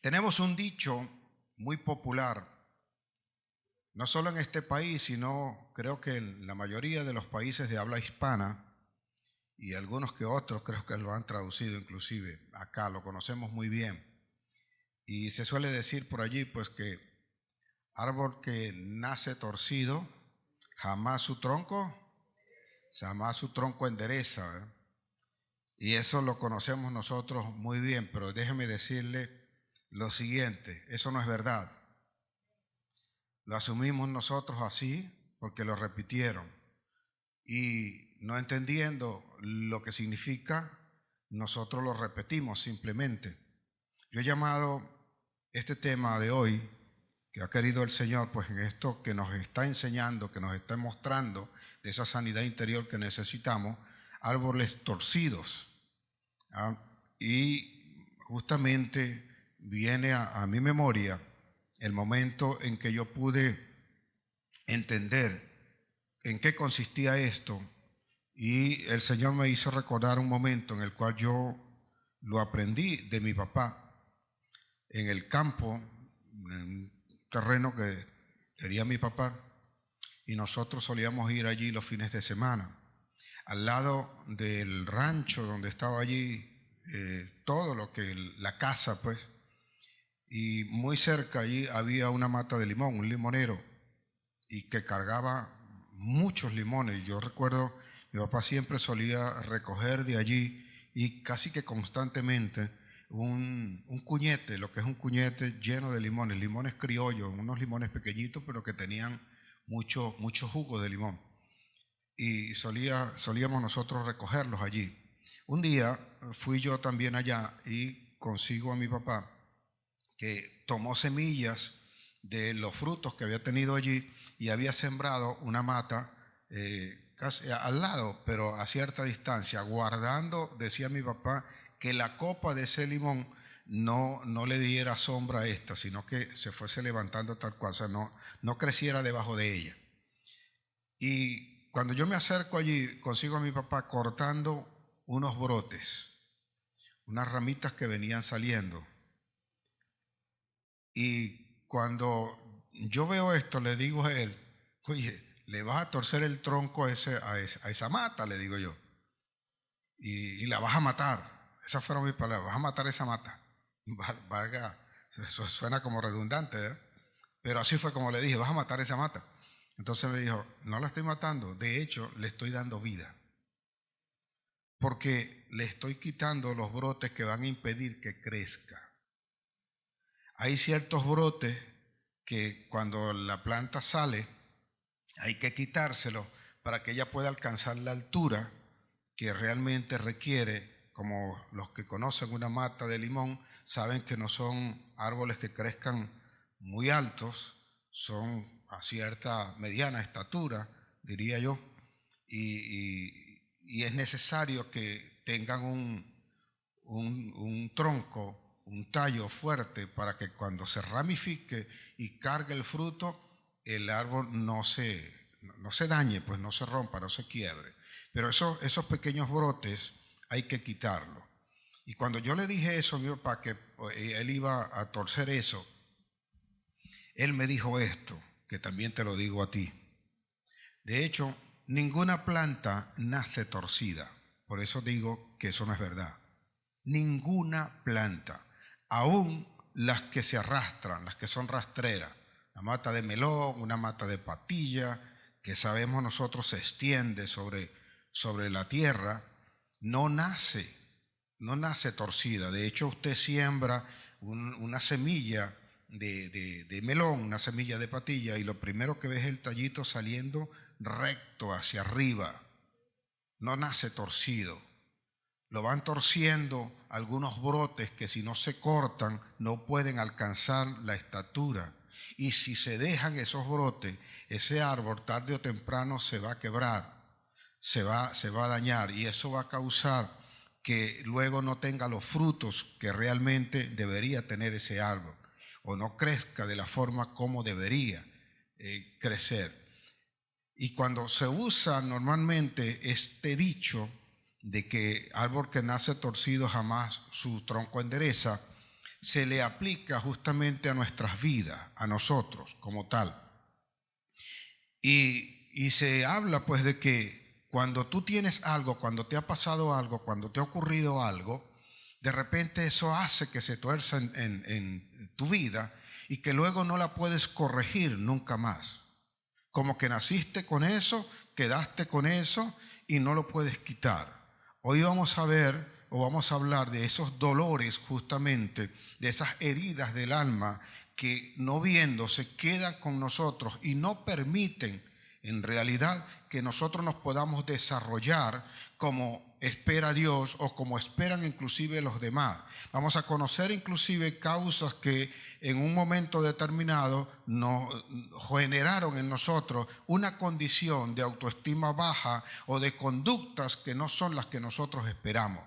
Tenemos un dicho muy popular, no solo en este país, sino creo que en la mayoría de los países de habla hispana y algunos que otros creo que lo han traducido inclusive acá, lo conocemos muy bien. Y se suele decir por allí pues que árbol que nace torcido, jamás su tronco endereza, ¿verdad? Y eso lo conocemos nosotros muy bien, pero déjeme decirle lo siguiente, eso no es verdad. Lo asumimos nosotros así porque lo repitieron. Y no entendiendo lo que significa, nosotros lo repetimos simplemente. Yo he llamado este tema de hoy, que ha querido el Señor, pues en esto que nos está enseñando, que nos está mostrando de esa sanidad interior que necesitamos, árboles torcidos. ¿Ah? Y justamente viene a mi memoria el momento en que yo pude entender en qué consistía esto, y el Señor me hizo recordar un momento en el cual yo lo aprendí de mi papá en el campo, en un terreno que tenía mi papá, y nosotros solíamos ir allí los fines de semana. Al lado del rancho donde estaba allí, todo lo que, la casa pues, y muy cerca allí había una mata de limón, un limonero, y que cargaba muchos limones. Yo recuerdo, mi papá siempre solía recoger de allí y casi que constantemente un cuñete, lo que es un cuñete lleno de limones, limones criollos, unos limones pequeñitos pero que tenían mucho jugo de limón. Y solíamos nosotros recogerlos allí. Un día fui yo también allá y consigo a mi papá que tomó semillas de los frutos que había tenido allí y había sembrado una mata casi al lado, pero a cierta distancia, guardando, decía mi papá, que la copa de ese limón no le diera sombra a esta, sino que se fuese levantando tal cual, o sea, no creciera debajo de ella. Y cuando yo me acerco allí, consigo a mi papá cortando unos brotes, unas ramitas que venían saliendo. Y cuando yo veo esto, le digo a él, oye, le vas a torcer el tronco a esa mata, le digo yo, y la vas a matar. Esas fueron mis palabras, vas a matar esa mata. Valga, eso suena como redundante, ¿eh? Pero así fue como le dije, vas a matar esa mata. Entonces me dijo, no la estoy matando, de hecho le estoy dando vida, porque le estoy quitando los brotes que van a impedir que crezca. Hay ciertos brotes que cuando la planta sale hay que quitárselo para que ella pueda alcanzar la altura que realmente requiere. Como los que conocen una mata de limón saben que no son árboles que crezcan muy altos, son a cierta mediana estatura, diría yo, y es necesario que tengan un tronco, un tallo fuerte para que cuando se ramifique y cargue el fruto, el árbol no se dañe, pues no se rompa, no se quiebre. Pero esos pequeños brotes hay que quitarlos. Y cuando yo le dije eso a mi papá, que él iba a torcer eso, él me dijo esto, que también te lo digo a ti. De hecho, ninguna planta nace torcida. Por eso digo que eso no es verdad. Ninguna planta, aún las que se arrastran, las que son rastreras, la mata de melón, una mata de patilla, que sabemos nosotros se extiende sobre la tierra, no nace torcida. De hecho, usted siembra una semilla de melón, una semilla de patilla, y lo primero que ve es el tallito saliendo recto hacia arriba. No nace torcido. Lo van torciendo algunos brotes que si no se cortan no pueden alcanzar la estatura. Y si se dejan esos brotes, ese árbol tarde o temprano se va a quebrar, se va a dañar, y eso va a causar que luego no tenga los frutos que realmente debería tener ese árbol, o no crezca de la forma como debería crecer. Y cuando se usa normalmente este dicho de que árbol que nace torcido jamás su tronco endereza, se le aplica justamente a nuestras vidas, a nosotros como tal. Y se habla pues de que cuando tú tienes algo, cuando te ha pasado algo, cuando te ha ocurrido algo, de repente eso hace que se tuerza en tu vida y que luego no la puedes corregir nunca más. Como que naciste con eso, quedaste con eso y no lo puedes quitar. Hoy vamos a ver o vamos a hablar de esos dolores justamente, de esas heridas del alma que no viéndose quedan con nosotros y no permiten en realidad que nosotros nos podamos desarrollar como espera Dios o como esperan inclusive los demás. Vamos a conocer inclusive causas que en un momento determinado nos generaron en nosotros una condición de autoestima baja o de conductas que no son las que nosotros esperamos.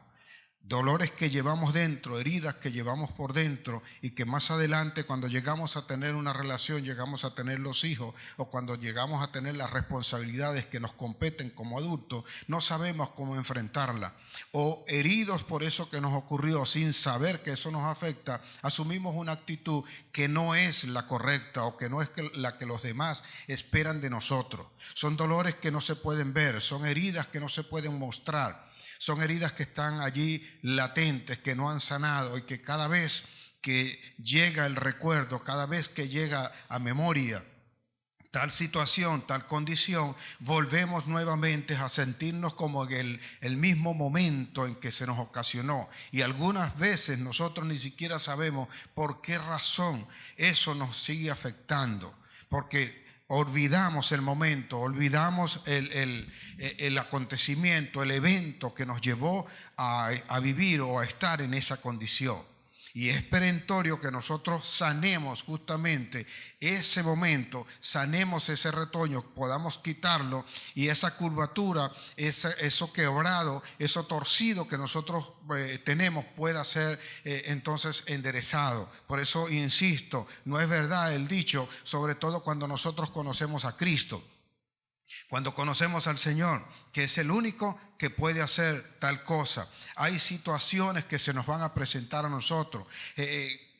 Dolores que llevamos dentro, heridas que llevamos por dentro y que más adelante cuando llegamos a tener una relación, llegamos a tener los hijos o cuando llegamos a tener las responsabilidades que nos competen como adultos, no sabemos cómo enfrentarla. O heridos por eso que nos ocurrió sin saber que eso nos afecta, asumimos una actitud que no es la correcta o que no es la que los demás esperan de nosotros. Son dolores que no se pueden ver, son heridas que no se pueden mostrar. Son heridas que están allí latentes, que no han sanado y que cada vez que llega el recuerdo, cada vez que llega a memoria tal situación, tal condición, volvemos nuevamente a sentirnos como en el mismo momento en que se nos ocasionó. Y algunas veces nosotros ni siquiera sabemos por qué razón eso nos sigue afectando, porque olvidamos el momento, olvidamos el acontecimiento, el evento que nos llevó a vivir o a estar en esa condición. Y es perentorio que nosotros sanemos justamente ese momento, sanemos ese retoño, podamos quitarlo y esa curvatura, eso quebrado, eso torcido que nosotros tenemos pueda ser entonces enderezado. Por eso insisto, no es verdad el dicho, sobre todo cuando nosotros conocemos a Cristo. Cuando conocemos al Señor, que es el único que puede hacer tal cosa. Hay situaciones que se nos van a presentar a nosotros,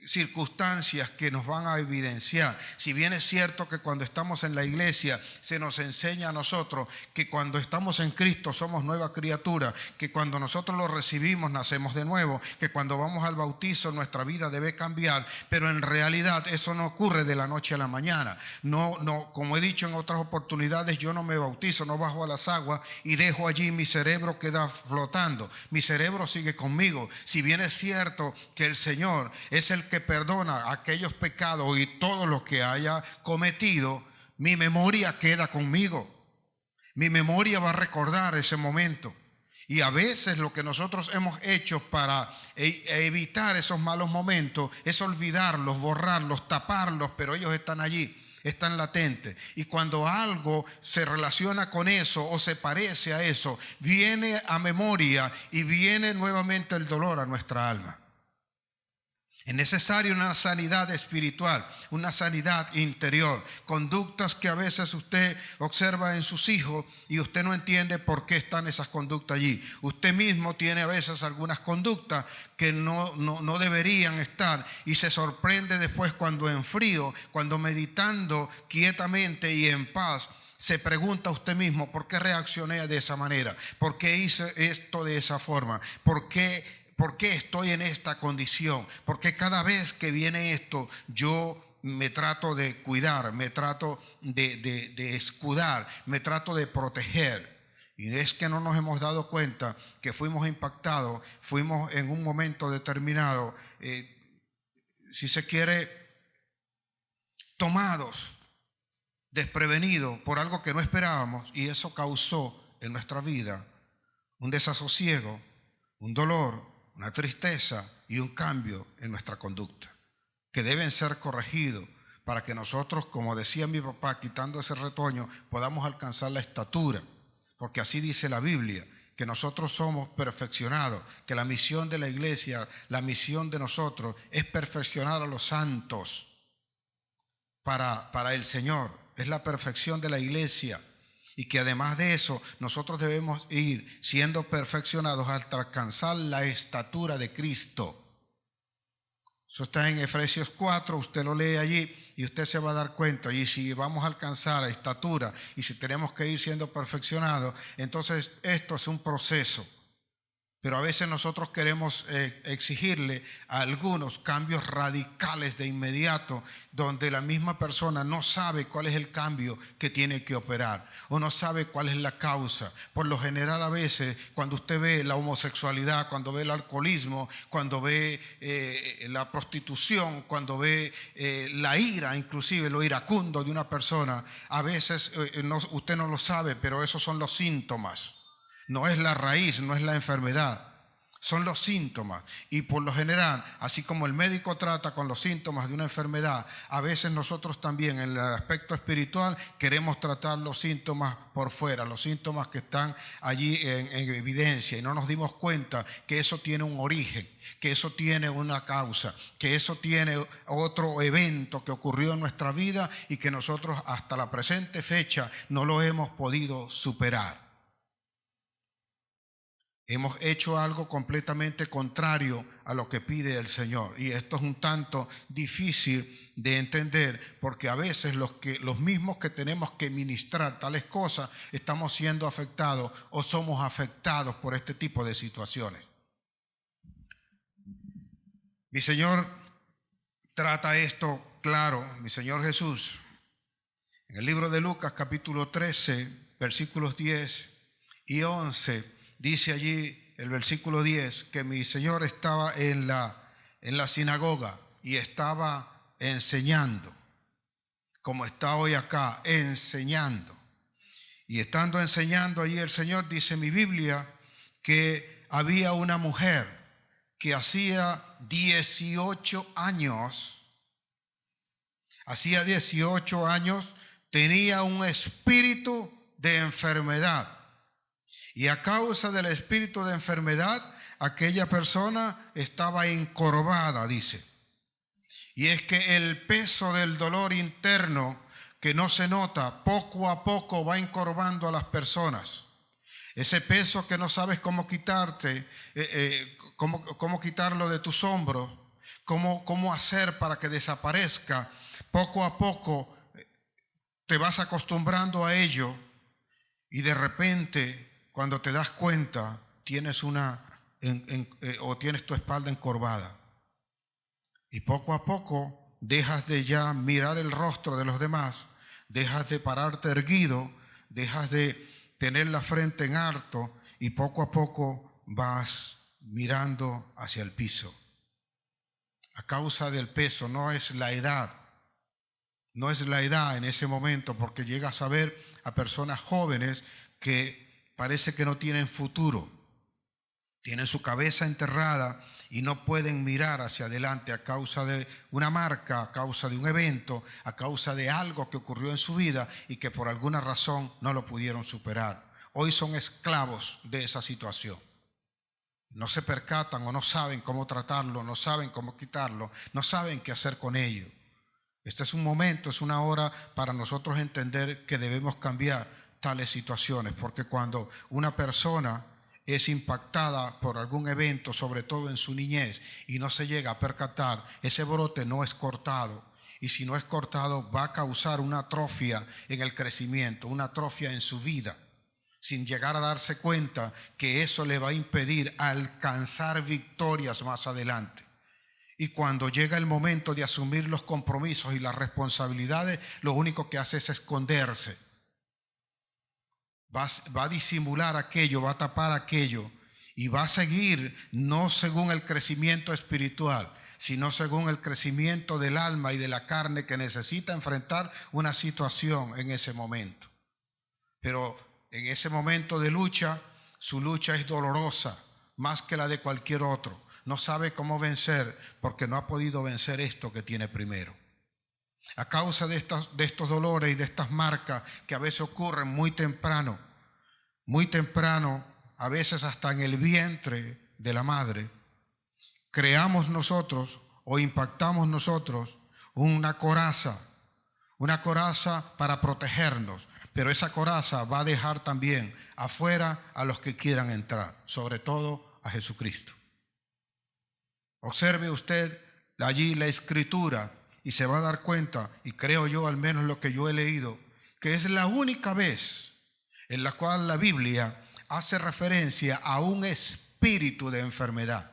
circunstancias que nos van a evidenciar. Si bien es cierto que cuando estamos en la iglesia se nos enseña a nosotros que cuando estamos en Cristo somos nueva criatura, que cuando nosotros lo recibimos nacemos de nuevo, que cuando vamos al bautizo nuestra vida debe cambiar, pero en realidad eso no ocurre de la noche a la mañana. No, como he dicho en otras oportunidades, yo no me bautizo, no bajo a las aguas y dejo allí mi cerebro queda flotando. Mi cerebro sigue conmigo. Si bien es cierto que el Señor es el que perdona aquellos pecados y todo lo que haya cometido, mi memoria queda conmigo. Mi memoria va a recordar ese momento. Y a veces lo que nosotros hemos hecho para evitar esos malos momentos es olvidarlos, borrarlos, taparlos, pero ellos están allí, están latentes. Y cuando algo se relaciona con eso o se parece a eso, viene a memoria y viene nuevamente el dolor a nuestra alma. Es necesaria una sanidad espiritual, una sanidad interior. Conductas que a veces usted observa en sus hijos y usted no entiende por qué están esas conductas allí. Usted mismo tiene a veces algunas conductas que no deberían estar y se sorprende después cuando en frío, cuando meditando quietamente y en paz, se pregunta a usted mismo, ¿por qué reaccioné de esa manera? ¿Por qué hice esto de esa forma? ¿Por qué estoy en esta condición? Porque cada vez que viene esto, yo me trato de cuidar, me trato de escudar, me trato de proteger. Y es que no nos hemos dado cuenta que fuimos impactados, fuimos en un momento determinado, si se quiere, tomados, desprevenidos por algo que no esperábamos, y eso causó en nuestra vida un desasosiego, un dolor, una tristeza y un cambio en nuestra conducta, que deben ser corregidos para que nosotros, como decía mi papá, quitando ese retoño, podamos alcanzar la estatura, porque así dice la Biblia, que nosotros somos perfeccionados, que la misión de la iglesia, la misión de nosotros es perfeccionar a los santos para el Señor, es la perfección de la iglesia. Y que además de eso, nosotros debemos ir siendo perfeccionados hasta alcanzar la estatura de Cristo. Eso está en Efesios 4, usted lo lee allí y usted se va a dar cuenta. Y si vamos a alcanzar a estatura y si tenemos que ir siendo perfeccionados, entonces esto es un proceso. Pero a veces nosotros queremos exigirle a algunos cambios radicales de inmediato, donde la misma persona no sabe cuál es el cambio que tiene que operar o no sabe cuál es la causa. Por lo general, a veces cuando usted ve la homosexualidad, cuando ve el alcoholismo, cuando ve la prostitución, cuando ve la ira, inclusive lo iracundo de una persona, a veces usted no lo sabe, pero esos son los síntomas. No es la raíz, no es la enfermedad, son los síntomas. Y por lo general, así como el médico trata con los síntomas de una enfermedad, a veces nosotros también en el aspecto espiritual queremos tratar los síntomas por fuera, los síntomas que están allí en evidencia, y no nos dimos cuenta que eso tiene un origen, que eso tiene una causa, que eso tiene otro evento que ocurrió en nuestra vida y que nosotros hasta la presente fecha no lo hemos podido superar. Hemos hecho algo completamente contrario a lo que pide el Señor. Y esto es un tanto difícil de entender, porque a veces los mismos que tenemos que ministrar tales cosas estamos siendo afectados o somos afectados por este tipo de situaciones. Mi Señor trata esto claro, mi Señor Jesús. En el libro de Lucas capítulo 13, versículos 10 y 11, dice allí el versículo 10 que mi Señor estaba en la sinagoga y estaba enseñando, como está hoy acá, enseñando. Y estando enseñando allí el Señor, dice mi Biblia, que había una mujer que hacía 18 años tenía un espíritu de enfermedad. Y a causa del espíritu de enfermedad, aquella persona estaba encorvada, dice. Y es que el peso del dolor interno que no se nota, poco a poco va encorvando a las personas. Ese peso que no sabes cómo quitarte, cómo quitarlo de tus hombros, cómo hacer para que desaparezca, poco a poco te vas acostumbrando a ello y de repente, cuando te das cuenta, tienes tienes tu espalda encorvada. Y poco a poco dejas de ya mirar el rostro de los demás, dejas de pararte erguido, dejas de tener la frente en alto y poco a poco vas mirando hacia el piso. A causa del peso, no es la edad en ese momento, porque llegas a ver a personas jóvenes que parece que no tienen futuro, tienen su cabeza enterrada y no pueden mirar hacia adelante a causa de una marca, a causa de un evento, a causa de algo que ocurrió en su vida y que por alguna razón no lo pudieron superar. Hoy son esclavos de esa situación. No se percatan o no saben cómo tratarlo, no saben cómo quitarlo, no saben qué hacer con ello. Este es un momento, es una hora para nosotros entender que debemos cambiar tales situaciones, porque cuando una persona es impactada por algún evento, sobre todo en su niñez, y no se llega a percatar, ese brote no es cortado, y si no es cortado va a causar una atrofia en el crecimiento, una atrofia en su vida, sin llegar a darse cuenta que eso le va a impedir alcanzar victorias más adelante. Y cuando llega el momento de asumir los compromisos y las responsabilidades, lo único que hace es esconderse. Va a disimular aquello, va a tapar aquello y va a seguir no según el crecimiento espiritual, sino según el crecimiento del alma y de la carne que necesita enfrentar una situación en ese momento. Pero en ese momento de lucha, su lucha es dolorosa, más que la de cualquier otro. No sabe cómo vencer porque no ha podido vencer esto que tiene primero. A causa de estos dolores y de estas marcas que a veces ocurren muy temprano, a veces hasta en el vientre de la madre, creamos nosotros o impactamos nosotros una coraza para protegernos, pero esa coraza va a dejar también afuera a los que quieran entrar, sobre todo a Jesucristo. Observe usted allí la escritura y se va a dar cuenta, y creo yo, al menos lo que yo he leído, que es la única vez en la cual la Biblia hace referencia a un espíritu de enfermedad.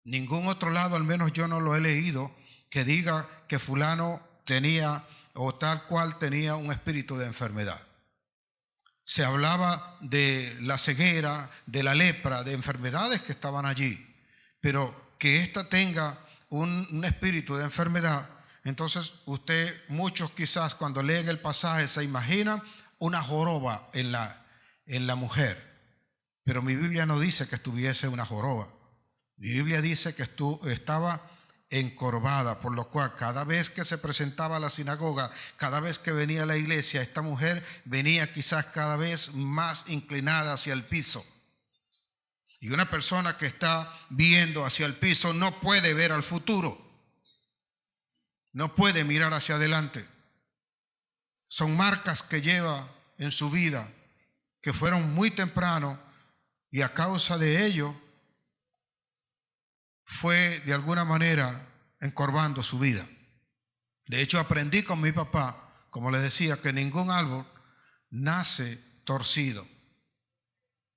Ningún otro lado, al menos yo no lo he leído, que diga que fulano tenía o tal cual tenía un espíritu de enfermedad. Se hablaba de la ceguera, de la lepra, de enfermedades que estaban allí, pero que ésta tenga un espíritu de enfermedad. Entonces muchos quizás cuando leen el pasaje se imaginan una joroba en la mujer, pero mi Biblia no dice que estuviese una joroba. Mi Biblia dice que estaba encorvada, por lo cual cada vez que se presentaba a la sinagoga, cada vez que venía a la iglesia, esta mujer venía quizás cada vez más inclinada hacia el piso. Y una persona que está viendo hacia el piso no puede ver al futuro, no puede mirar hacia adelante. Son marcas que lleva en su vida que fueron muy temprano, y a causa de ello fue de alguna manera encorvando su vida. De hecho, aprendí con mi papá, como les decía, que ningún árbol nace torcido.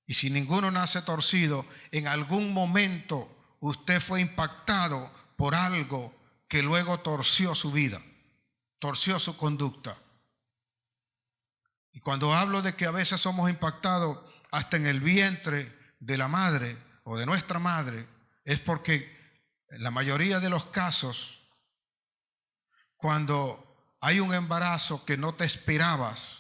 Y si ninguno nace torcido, en algún momento usted fue impactado por algo que luego torció su vida, torció su conducta. Y cuando hablo de que a veces somos impactados hasta en el vientre de la madre o de nuestra madre, es porque en la mayoría de los casos, cuando hay un embarazo que no te esperabas,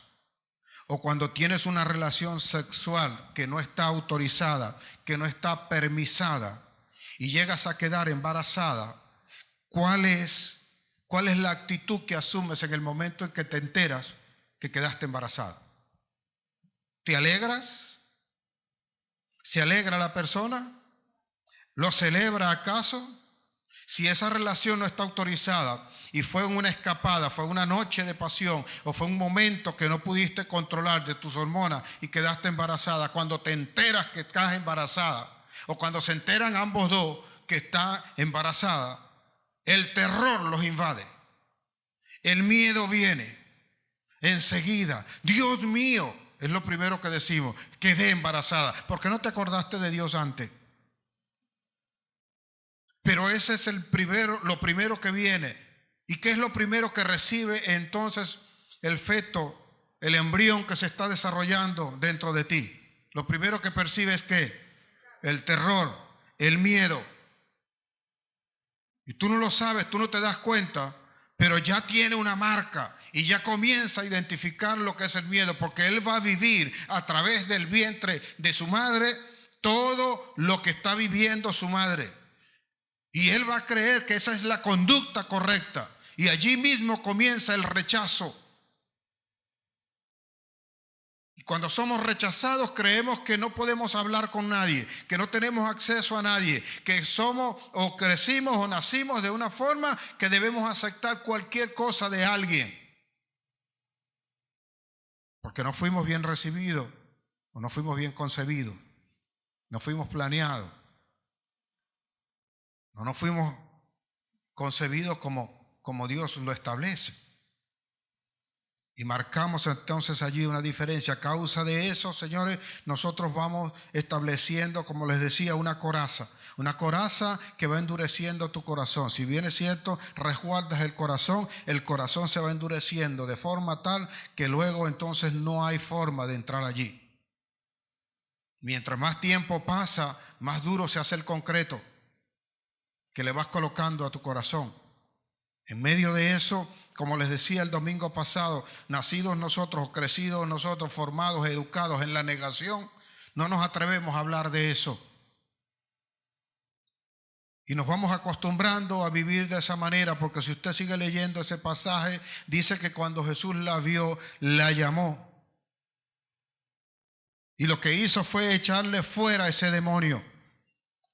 o cuando tienes una relación sexual que no está autorizada, que no está permisada, y llegas a quedar embarazada, ¿cuál es la actitud que asumes en el momento en que te enteras que quedaste embarazada? ¿Te alegras? ¿Se alegra la persona? ¿Lo celebra acaso? Si esa relación no está autorizada y fue una escapada, fue una noche de pasión o fue un momento que no pudiste controlar de tus hormonas y quedaste embarazada, cuando te enteras que estás embarazada o cuando se enteran ambos dos que está embarazada, el terror los invade. El miedo viene enseguida. Dios mío, es lo primero que decimos, quedé embarazada. ¿Por qué no te acordaste de Dios antes? Pero ese es lo primero que viene. ¿Y qué es lo primero que recibe entonces el feto, el embrión que se está desarrollando dentro de ti? Lo primero que percibe es ¿qué? El terror, el miedo. Y tú no lo sabes, tú no te das cuenta, pero ya tiene una marca y ya comienza a identificar lo que es el miedo, porque él va a vivir a través del vientre de su madre todo lo que está viviendo su madre. Y él va a creer que esa es la conducta correcta. Y allí mismo comienza el rechazo. Y cuando somos rechazados creemos que no podemos hablar con nadie, que no tenemos acceso a nadie, que somos o crecimos o nacimos de una forma que debemos aceptar cualquier cosa de alguien. Porque no fuimos bien recibidos o no fuimos bien concebidos, no fuimos planeados. No nos fuimos concebidos como Dios lo establece. Y marcamos entonces allí una diferencia. A causa de eso, señores, nosotros vamos estableciendo, como les decía, una coraza. Una coraza que va endureciendo tu corazón. Si bien es cierto, resguardas el corazón se va endureciendo de forma tal que luego entonces no hay forma de entrar allí. Mientras más tiempo pasa, más duro se hace el concreto que le vas colocando a tu corazón. En medio de eso, como les decía el domingo pasado, nacidos nosotros, crecidos nosotros, formados, educados en la negación, no nos atrevemos a hablar de eso. Y nos vamos acostumbrando a vivir de esa manera, porque si usted sigue leyendo ese pasaje, dice que cuando Jesús la vio, la llamó. Y lo que hizo fue echarle fuera a ese demonio.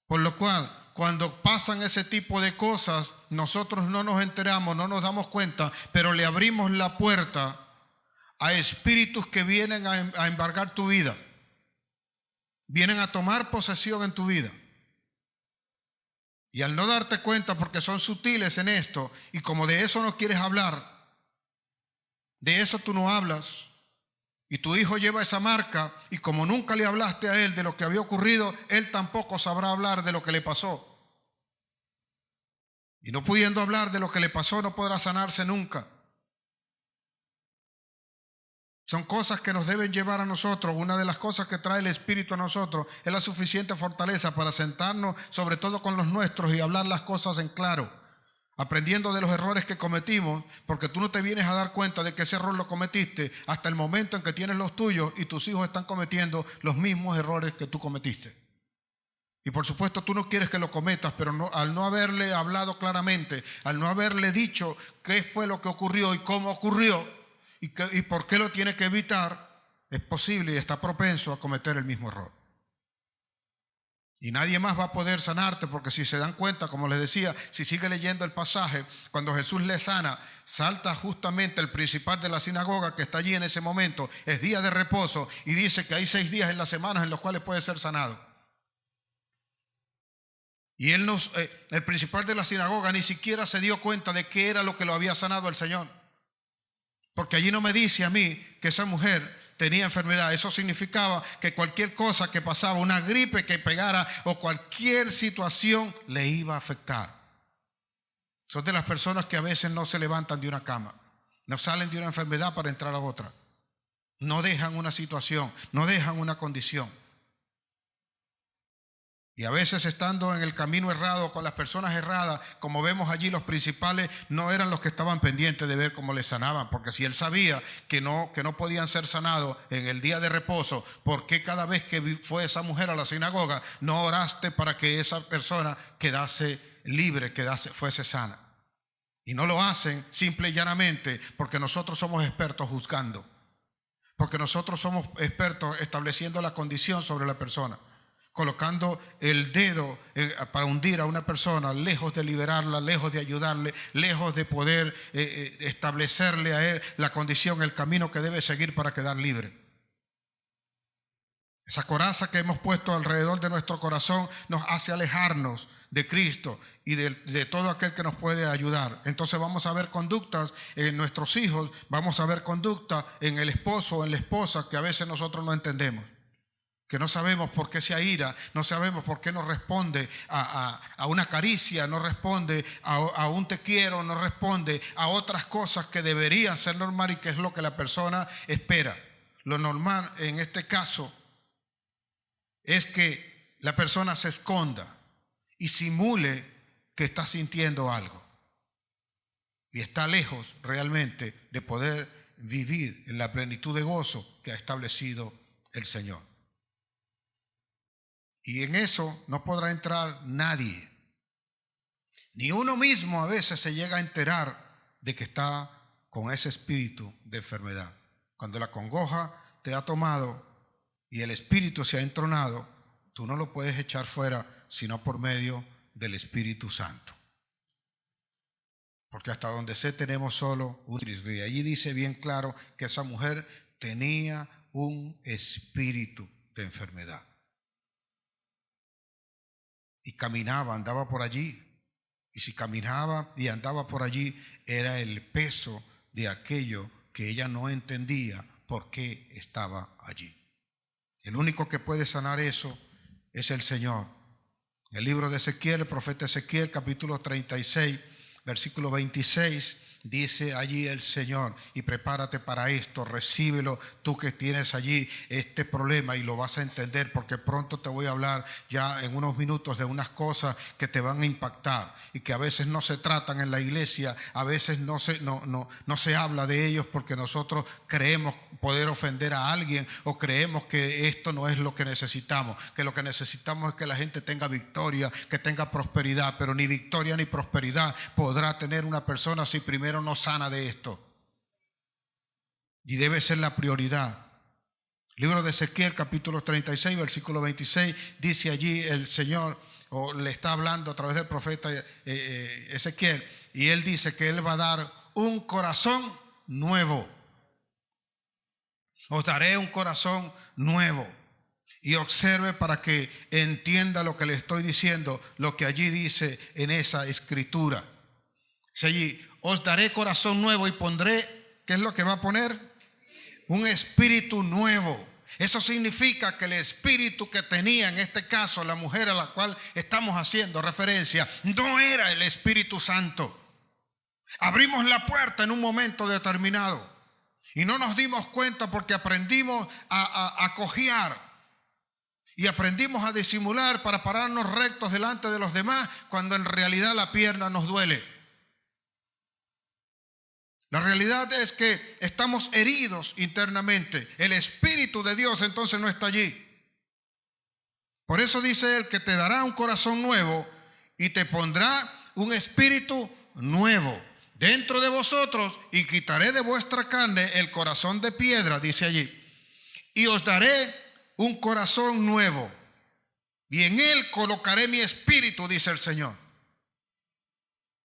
Por lo cual, cuando pasan ese tipo de cosas, nosotros no nos enteramos, no nos damos cuenta, pero le abrimos la puerta a espíritus que vienen a embargar tu vida. Vienen a tomar posesión en tu vida. Y al no darte cuenta, porque son sutiles en esto, y como de eso no quieres hablar, de eso tú no hablas, y tu hijo lleva esa marca, y como nunca le hablaste a él de lo que había ocurrido, él tampoco sabrá hablar de lo que le pasó. Y no pudiendo hablar de lo que le pasó, no podrá sanarse nunca. Son cosas que nos deben llevar a nosotros. Una de las cosas que trae el Espíritu a nosotros es la suficiente fortaleza para sentarnos, sobre todo con los nuestros, y hablar las cosas en claro, aprendiendo de los errores que cometimos, porque tú no te vienes a dar cuenta de que ese error lo cometiste hasta el momento en que tienes los tuyos y tus hijos están cometiendo los mismos errores que tú cometiste. Y por supuesto tú no quieres que lo cometas, pero al no haberle hablado claramente, al no haberle dicho qué fue lo que ocurrió y cómo ocurrió, y por qué lo tiene que evitar, es posible y está propenso a cometer el mismo error. Y nadie más va a poder sanarte, porque si se dan cuenta, como les decía, si sigue leyendo el pasaje, cuando Jesús le sana, salta justamente el principal de la sinagoga que está allí en ese momento, es día de reposo, y dice que hay 6 días en la semana en los cuales puede ser sanado. Y el principal de la sinagoga ni siquiera se dio cuenta de qué era lo que lo había sanado el Señor. Porque allí no me dice a mí que esa mujer tenía enfermedad. Eso significaba que cualquier cosa que pasaba, una gripe que pegara o cualquier situación, le iba a afectar. Son de las personas que a veces no se levantan de una cama, no salen de una enfermedad para entrar a otra, no dejan una situación, no dejan una condición. Y a veces estando en el camino errado, con las personas erradas, como vemos allí, los principales no eran los que estaban pendientes de ver cómo les sanaban, porque si él sabía que no podían ser sanados en el día de reposo, ¿por qué cada vez que fue esa mujer a la sinagoga no oraste para que esa persona quedase libre, fuese sana? Y no lo hacen simple y llanamente porque nosotros somos expertos juzgando, porque nosotros somos expertos estableciendo la condición sobre la persona, colocando el dedo para hundir a una persona, lejos de liberarla, lejos de ayudarle, lejos de poder establecerle a él la condición, el camino que debe seguir para quedar libre. Esa coraza que hemos puesto alrededor de nuestro corazón nos hace alejarnos de Cristo y de todo aquel que nos puede ayudar. Entonces vamos a ver conductas en nuestros hijos, vamos a ver conducta en el esposo o en la esposa que a veces nosotros no entendemos, que no sabemos por qué se aira, no sabemos por qué no responde a una caricia, no responde a un te quiero, no responde a otras cosas que deberían ser normal y que es lo que la persona espera. Lo normal en este caso es que la persona se esconda y simule que está sintiendo algo y está lejos realmente de poder vivir en la plenitud de gozo que ha establecido el Señor. Y en eso no podrá entrar nadie. Ni uno mismo a veces se llega a enterar de que está con ese espíritu de enfermedad. Cuando la congoja te ha tomado y el espíritu se ha entronado, tú no lo puedes echar fuera sino por medio del Espíritu Santo. Porque hasta donde sé tenemos solo un espíritu. Y allí dice bien claro que esa mujer tenía un espíritu de enfermedad. Y caminaba, andaba por allí. Y si caminaba y andaba por allí, era el peso de aquello que ella no entendía por qué estaba allí. El único que puede sanar eso es el Señor. En el libro de Ezequiel, el profeta Ezequiel, capítulo 36, versículo 26, dice allí el Señor: y prepárate para esto, recíbelo tú que tienes allí este problema, y lo vas a entender, porque pronto te voy a hablar ya en unos minutos de unas cosas que te van a impactar y que a veces no se tratan en la iglesia, a veces no se habla de ellos porque nosotros creemos poder ofender a alguien o creemos que esto no es lo que necesitamos, que lo que necesitamos es que la gente tenga victoria, que tenga prosperidad, pero ni victoria ni prosperidad podrá tener una persona si primero no sana de esto. Y debe ser la prioridad. Libro de Ezequiel, capítulo 36, versículo 26, dice allí el Señor, o le está hablando a través del profeta Ezequiel, y él dice que él va a dar un corazón nuevo. Os daré un corazón nuevo y observe para que entienda lo que le estoy diciendo, lo que allí dice en esa escritura. Dice allí, os daré corazón nuevo y pondré, ¿qué es lo que va a poner? Un espíritu nuevo. Eso significa que el espíritu que tenía en este caso la mujer a la cual estamos haciendo referencia no era el Espíritu Santo. Abrimos la puerta en un momento determinado y no nos dimos cuenta porque aprendimos a cojear y aprendimos a disimular para pararnos rectos delante de los demás cuando en realidad la pierna nos duele. La realidad es que estamos heridos internamente. El Espíritu de Dios entonces no está allí. Por eso dice Él que te dará un corazón nuevo y te pondrá un espíritu nuevo dentro de vosotros y quitaré de vuestra carne el corazón de piedra, dice allí. Y os daré un corazón nuevo y en Él colocaré mi espíritu, dice el Señor.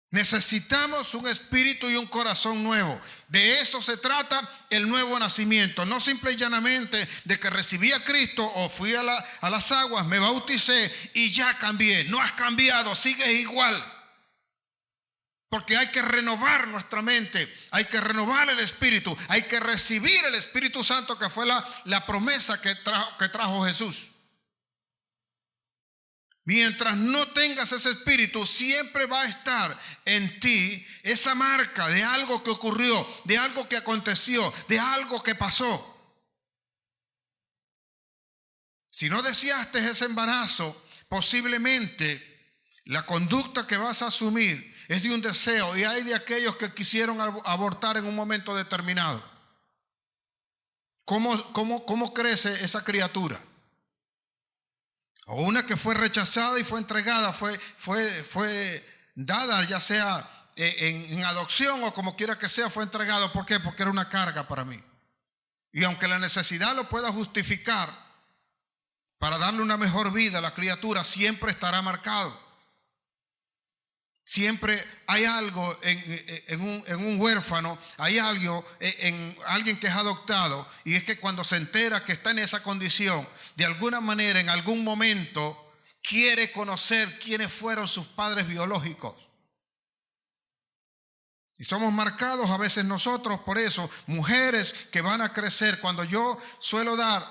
Necesitamos un espíritu y un corazón nuevo. De eso se trata el nuevo nacimiento. No simple y llanamente de que recibí a Cristo o fui a las aguas, me bauticé y ya cambié. No has cambiado, sigues igual. Porque hay que renovar nuestra mente, hay que renovar el espíritu, hay que recibir el Espíritu Santo que fue la promesa que trajo Jesús. Mientras no tengas ese espíritu, siempre va a estar en ti esa marca de algo que ocurrió, de algo que aconteció, de algo que pasó. Si no deseaste ese embarazo, posiblemente la conducta que vas a asumir es de un deseo, y hay de aquellos que quisieron abortar en un momento determinado. ¿Cómo crece esa criatura? O una que fue rechazada y fue entregada, fue dada, ya sea en adopción o como quiera que sea, fue entregado. ¿Por qué? Porque era una carga para mí. Y aunque la necesidad lo pueda justificar para darle una mejor vida a la criatura, siempre estará marcado. Siempre hay algo en un huérfano, hay algo en alguien que es adoptado, y es que cuando se entera que está en esa condición, de alguna manera, en algún momento, quiere conocer quiénes fueron sus padres biológicos. Y somos marcados a veces nosotros por eso. Mujeres que van a crecer, cuando yo suelo dar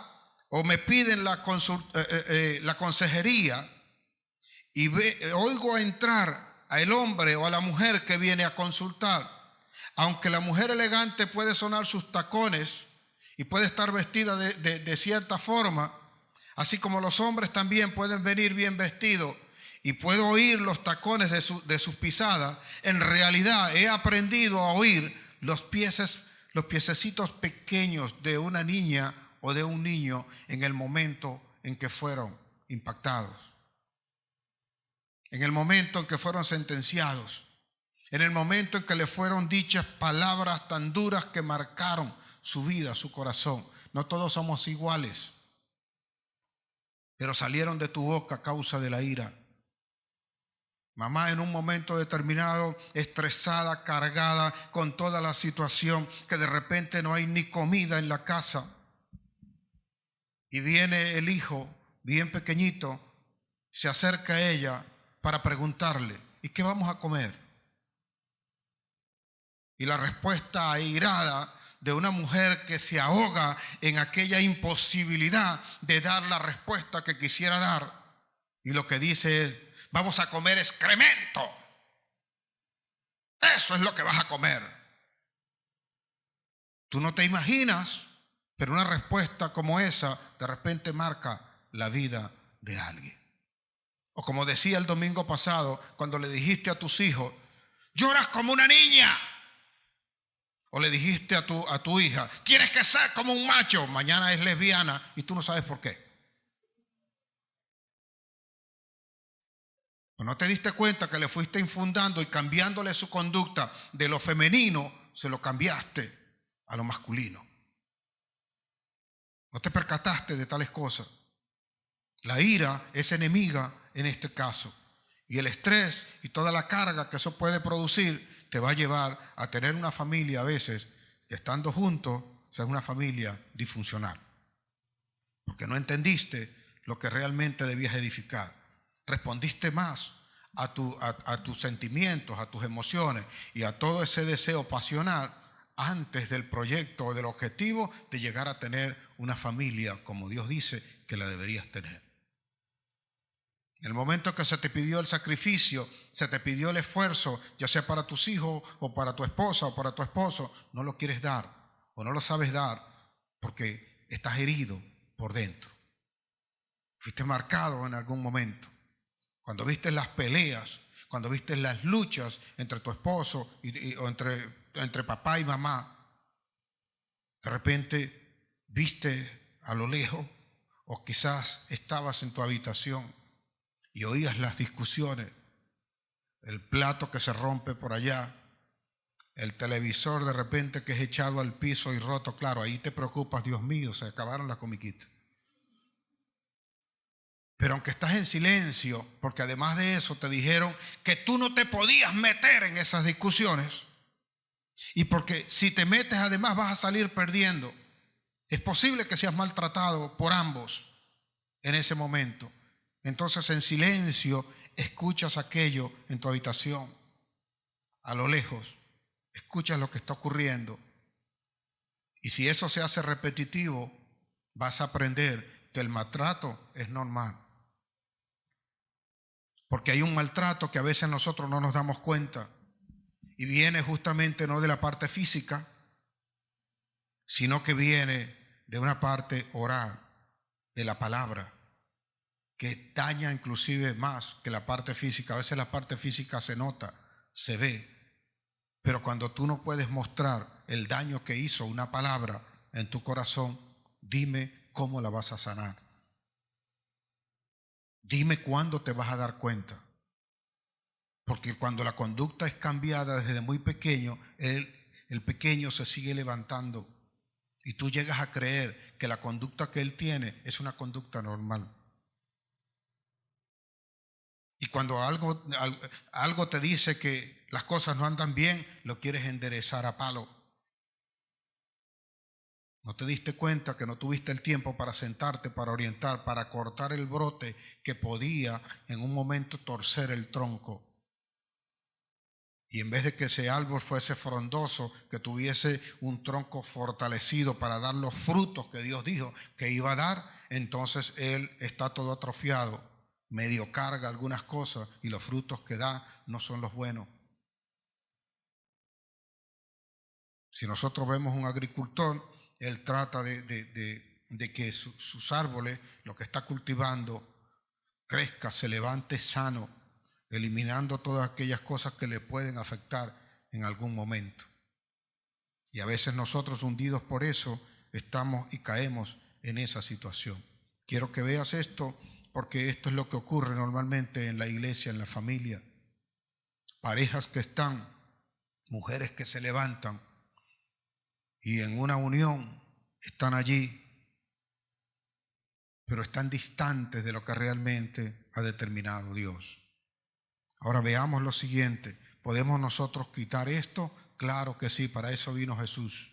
o me piden la consejería y oigo entrar al hombre o a la mujer que viene a consultar, aunque la mujer elegante puede sonar sus tacones y puede estar vestida de cierta forma, así como los hombres también pueden venir bien vestidos y puedo oír los tacones de sus pisadas, en realidad he aprendido a oír los piececitos pequeños de una niña o de un niño en el momento en que fueron impactados, en el momento en que fueron sentenciados, en el momento en que le fueron dichas palabras tan duras que marcaron su vida, su corazón. No todos somos iguales, pero salieron de tu boca a causa de la ira. Mamá en un momento determinado, estresada, cargada con toda la situación, que de repente no hay ni comida en la casa, y viene el hijo bien pequeñito, se acerca a ella para preguntarle, ¿y qué vamos a comer? Y la respuesta airada de una mujer que se ahoga en aquella imposibilidad de dar la respuesta que quisiera dar, y lo que dice es, vamos a comer excremento. Eso es lo que vas a comer. Tú no te imaginas, pero una respuesta como esa de repente marca la vida de alguien. O como decía el domingo pasado, cuando le dijiste a tus hijos, lloras como una niña. O le dijiste a tu hija, tienes que ser como un macho. Mañana es lesbiana y tú no sabes por qué. ¿O no te diste cuenta que le fuiste infundando y cambiándole su conducta de lo femenino, se lo cambiaste a lo masculino? ¿No te percataste de tales cosas? La ira es enemiga en este caso. Y el estrés y toda la carga que eso puede producir te va a llevar a tener una familia a veces que estando juntos, o sea, una familia disfuncional. porque no entendiste lo que realmente debías edificar. Respondiste más a tus sentimientos, a tus emociones y a todo ese deseo pasional antes del proyecto o del objetivo de llegar a tener una familia como Dios dice que la deberías tener. En el momento que se te pidió el sacrificio, se te pidió el esfuerzo, ya sea para tus hijos o para tu esposa o para tu esposo, no lo quieres dar o no lo sabes dar porque estás herido por dentro. Fuiste marcado en algún momento. Cuando viste las peleas, cuando viste las luchas entre tu esposo o entre papá y mamá, de repente viste a lo lejos o quizás estabas en tu habitación y oías las discusiones, el plato que se rompe por allá, el televisor de repente que es echado al piso y roto. Claro, ahí te preocupas, Dios mío, se acabaron las comiquitas. Pero aunque estás en silencio, porque además de eso te dijeron que tú no te podías meter en esas discusiones, y porque si te metes además vas a salir perdiendo, es posible que seas maltratado por ambos en ese momento. Entonces en silencio escuchas aquello en tu habitación, a lo lejos, escuchas lo que está ocurriendo. Y si eso se hace repetitivo, vas a aprender que el maltrato es normal. Porque hay un maltrato que a veces nosotros no nos damos cuenta y viene justamente no de la parte física, sino que viene de una parte oral, de la palabra, que daña inclusive más que la parte física. A veces la parte física se nota, se ve, pero cuando tú no puedes mostrar el daño que hizo una palabra en tu corazón, dime cómo la vas a sanar. Dime cuándo te vas a dar cuenta. Porque cuando la conducta es cambiada desde muy pequeño, el pequeño se sigue levantando y tú llegas a creer que la conducta que él tiene es una conducta normal. Y cuando algo te dice que las cosas no andan bien, lo quieres enderezar a palo. No te diste cuenta que no tuviste el tiempo para sentarte, para orientar, para cortar el brote que podía en un momento torcer el tronco. Y en vez de que ese árbol fuese frondoso, que tuviese un tronco fortalecido para dar los frutos que Dios dijo que iba a dar, entonces él está todo atrofiado, medio carga algunas cosas y los frutos que da no son los buenos. Si nosotros vemos un agricultor, él trata de que sus árboles, lo que está cultivando, crezca, se levante sano, eliminando todas aquellas cosas que le pueden afectar en algún momento. Y a veces nosotros, hundidos por eso, estamos y caemos en esa situación. Quiero que veas esto, porque esto es lo que ocurre normalmente en la iglesia, en la familia. Parejas que están, mujeres que se levantan, y en una unión están allí, pero están distantes de lo que realmente ha determinado Dios. Ahora veamos lo siguiente. ¿Podemos nosotros quitar esto? Claro que sí, para eso vino Jesús.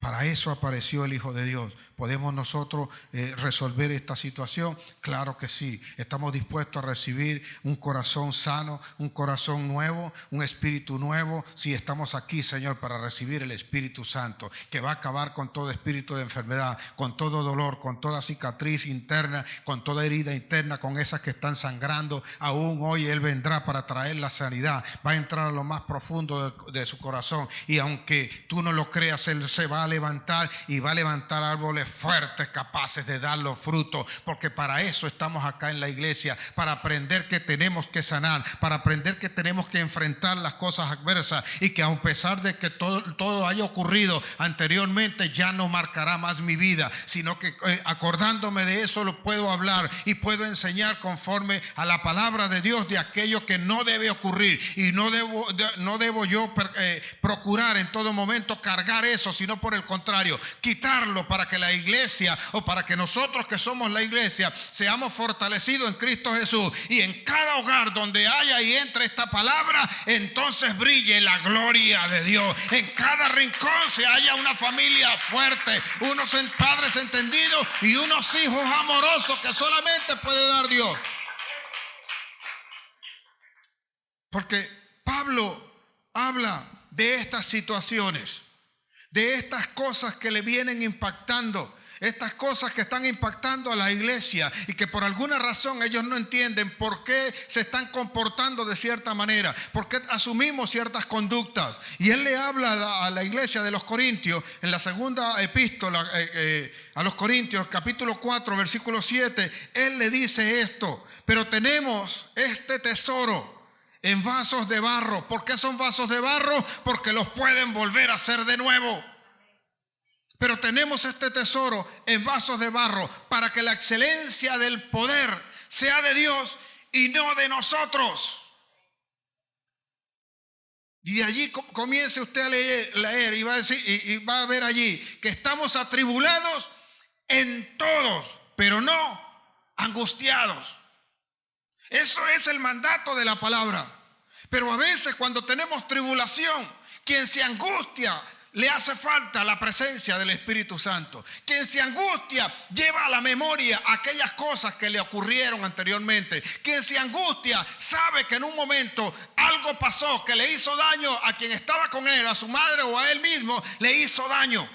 Para eso apareció el Hijo de Dios. ¿Podemos nosotros resolver esta situación? Claro que sí. Estamos dispuestos a recibir un corazón sano, un corazón nuevo, un espíritu nuevo. Sí, estamos aquí, Señor, para recibir el Espíritu Santo, que va a acabar con todo espíritu de enfermedad, con todo dolor, con toda cicatriz interna, con toda herida interna, con esas que están sangrando. Aún hoy Él vendrá para traer la sanidad. Va a entrar a lo más profundo de su corazón. Y aunque tú no lo creas, Él se va a levantar y va a levantar árboles fuertes capaces de dar los frutos, porque para eso estamos acá en la iglesia, para aprender que tenemos que sanar, para aprender que tenemos que enfrentar las cosas adversas y que a pesar de que todo haya ocurrido anteriormente ya no marcará más mi vida, sino que acordándome de eso lo puedo hablar y puedo enseñar conforme a la palabra de Dios de aquello que no debe ocurrir, y no debo yo procurar en todo momento cargar eso, sino por el contrario, quitarlo para que la iglesia o para que nosotros que somos la iglesia seamos fortalecidos en Cristo Jesús. Y en cada hogar donde haya y entre esta palabra, entonces brille la gloria de Dios. En cada rincón se haya una familia fuerte, unos padres entendidos y unos hijos amorosos que solamente puede dar Dios. Porque Pablo habla de estas situaciones, de estas cosas que le vienen impactando, estas cosas que están impactando a la iglesia y que por alguna razón ellos no entienden por qué se están comportando de cierta manera, por qué asumimos ciertas conductas. Y él le habla a la iglesia de los Corintios en la segunda epístola a los Corintios, capítulo 4, versículo 7. Él le dice esto: pero tenemos este tesoro en vasos de barro. ¿Por qué son vasos de barro? Porque los pueden volver a hacer de nuevo. Pero tenemos este tesoro en vasos de barro para que la excelencia del poder sea de Dios y no de nosotros. Y de allí comience usted a leer y va a decir, y va a ver allí que estamos atribulados en todos, pero no angustiados. Eso es el mandato de la palabra. Pero a veces cuando tenemos tribulación, quien se angustia, le hace falta la presencia del Espíritu Santo. Quien se angustia lleva a la memoria aquellas cosas que le ocurrieron anteriormente. Quien se angustia sabe que en un momento algo pasó que le hizo daño a quien estaba con él, a su madre o a él mismo, le hizo daño.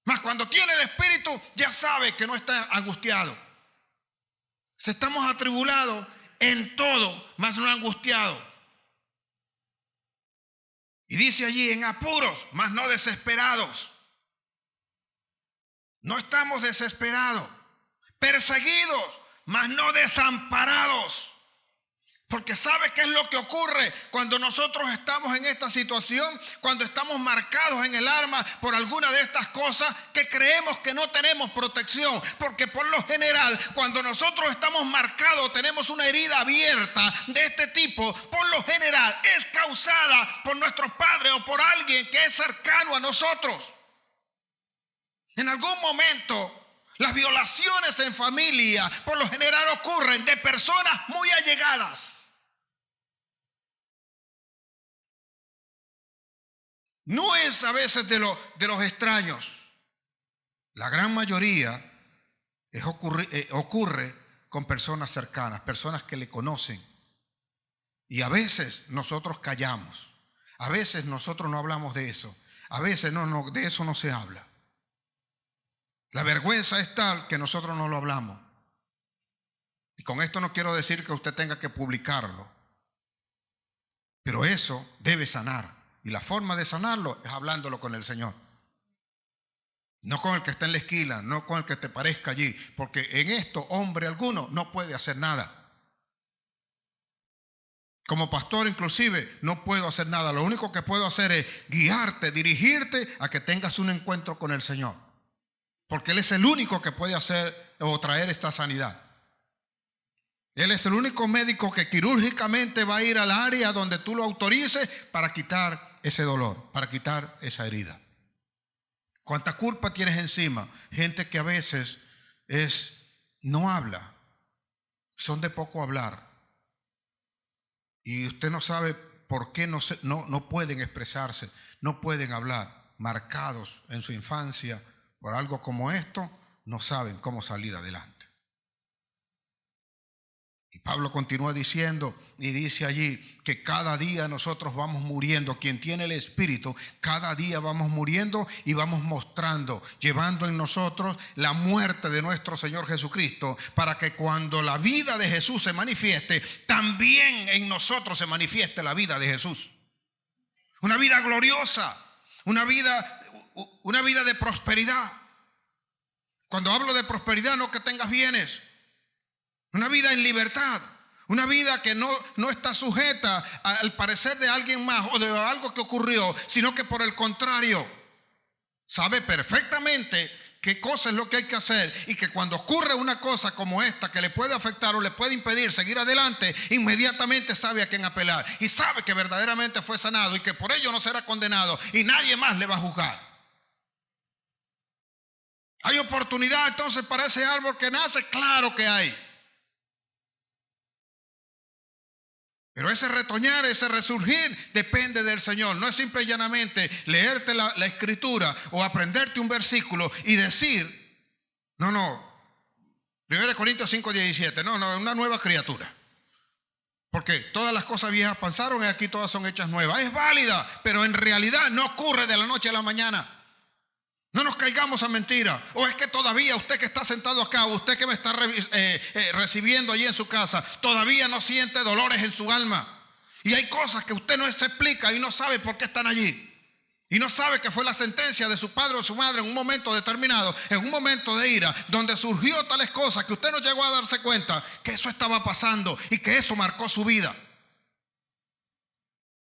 Mas cuando tiene el Espíritu ya sabe que no está angustiado. Si estamos atribulados en todo, mas no angustiados. Y dice allí, en apuros, mas no desesperados. No estamos desesperados. Perseguidos, mas no desamparados. Porque ¿sabe qué es lo que ocurre cuando nosotros estamos en esta situación? Cuando estamos marcados en el alma por alguna de estas cosas, que creemos que no tenemos protección. Porque por lo general, cuando nosotros estamos marcados, tenemos una herida abierta de este tipo, por lo general es causada por nuestros padres o por alguien que es cercano a nosotros. En algún momento, las violaciones en familia por lo general ocurren de personas muy allegadas. No es a veces de los extraños. La gran mayoría ocurre con personas cercanas, personas que le conocen. Y a veces nosotros callamos. A veces nosotros no hablamos de eso. A veces no, de eso no se habla. La vergüenza es tal que nosotros no lo hablamos. Y con esto no quiero decir que usted tenga que publicarlo. Pero eso debe sanar. Y la forma de sanarlo es hablándolo con el Señor. No con el que está en la esquina, no con el que te parezca allí. Porque en esto, hombre alguno no puede hacer nada. Como pastor inclusive no puedo hacer nada. Lo único que puedo hacer es guiarte, dirigirte a que tengas un encuentro con el Señor. Porque Él es el único que puede hacer o traer esta sanidad. Él es el único médico que quirúrgicamente va a ir al área donde tú lo autorices para quitar ese dolor, para quitar esa herida. ¿Cuánta culpa tienes encima? Gente que a veces no habla, son de poco hablar. Y usted no sabe por qué no pueden expresarse, no pueden hablar, marcados en su infancia por algo como esto, no saben cómo salir adelante. Y Pablo continúa diciendo y dice allí que cada día nosotros vamos muriendo. Quien tiene el Espíritu, cada día vamos muriendo y vamos mostrando, llevando en nosotros la muerte de nuestro Señor Jesucristo, para que cuando la vida de Jesús se manifieste, también en nosotros se manifieste la vida de Jesús. Una vida gloriosa, una vida de prosperidad. Cuando hablo de prosperidad, no que tengas bienes. Una vida en libertad, una vida que no está sujeta al parecer de alguien más o de algo que ocurrió, sino que por el contrario, sabe perfectamente qué cosa es lo que hay que hacer, y que cuando ocurre una cosa como esta que le puede afectar o le puede impedir seguir adelante, inmediatamente sabe a quién apelar y sabe que verdaderamente fue sanado y que por ello no será condenado y nadie más le va a juzgar. ¿Hay oportunidad entonces para ese árbol que nace? Claro que hay. Pero ese retoñar, ese resurgir depende del Señor. No es simple y llanamente leerte la escritura o aprenderte un versículo y decir, no, 1 Corintios 5:17, no, una nueva criatura. Porque todas las cosas viejas pasaron y aquí todas son hechas nuevas. Es válida, pero en realidad no ocurre de la noche a la mañana. No nos caigamos a mentira. O es que todavía usted que está sentado acá, usted que me está recibiendo allí en su casa, todavía no siente dolores en su alma. Y hay cosas que usted no se explica y no sabe por qué están allí. Y no sabe que fue la sentencia de su padre o su madre en un momento determinado, en un momento de ira, donde surgió tales cosas que usted no llegó a darse cuenta que eso estaba pasando y que eso marcó su vida.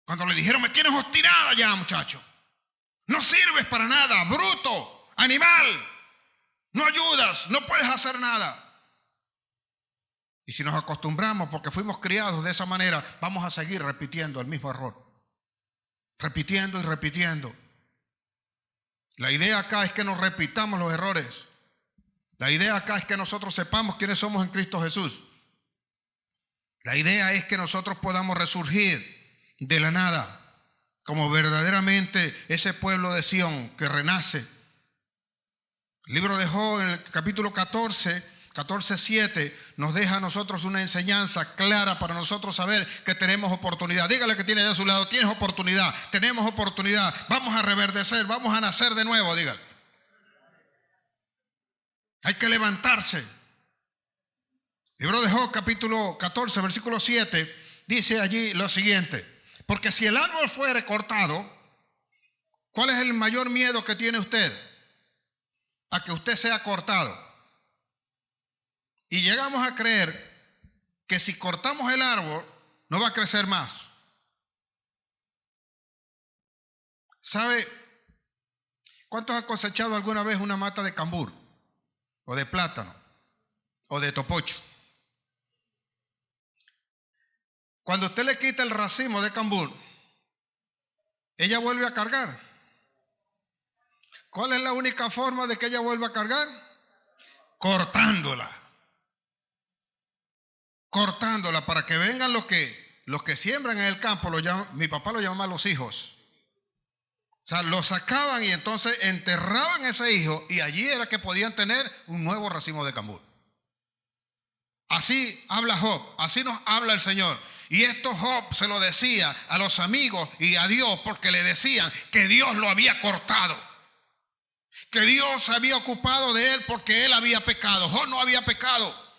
Cuando le dijeron, me tienes obstinada ya, muchacho. No sirves para nada, bruto, animal. No ayudas, no puedes hacer nada. Y si nos acostumbramos porque fuimos criados de esa manera, vamos a seguir repitiendo el mismo error. Repitiendo y repitiendo. La idea acá es que nos repitamos los errores. La idea acá es que nosotros sepamos quiénes somos en Cristo Jesús. La idea es que nosotros podamos resurgir de la nada, como verdaderamente ese pueblo de Sión que renace. El libro de Job, en el capítulo 14:7, nos deja a nosotros una enseñanza clara para nosotros saber que tenemos oportunidad. Dígale que tiene de su lado, tienes oportunidad, tenemos oportunidad, vamos a reverdecer, vamos a nacer de nuevo, dígale. Hay que levantarse. Libro de Job, capítulo 14, versículo 7, dice allí lo siguiente: porque si el árbol fuere cortado, ¿cuál es el mayor miedo que tiene usted? A que usted sea cortado. Y llegamos a creer que si cortamos el árbol, no va a crecer más. ¿Sabe cuántos han cosechado alguna vez una mata de cambur? O de plátano, o de topocho. Cuando usted le quita el racimo de cambur, ella vuelve a cargar. ¿Cuál es la única forma de que ella vuelva a cargar? Cortándola. Cortándola para que vengan los que siembran en el campo. Mi papá lo llamaba los hijos. O sea, lo sacaban y entonces enterraban ese hijo y allí era que podían tener un nuevo racimo de cambur. Así habla Job, así nos habla el Señor. Y esto Job se lo decía a los amigos y a Dios porque le decían que Dios lo había cortado. Que Dios se había ocupado de él porque él había pecado. Job no había pecado.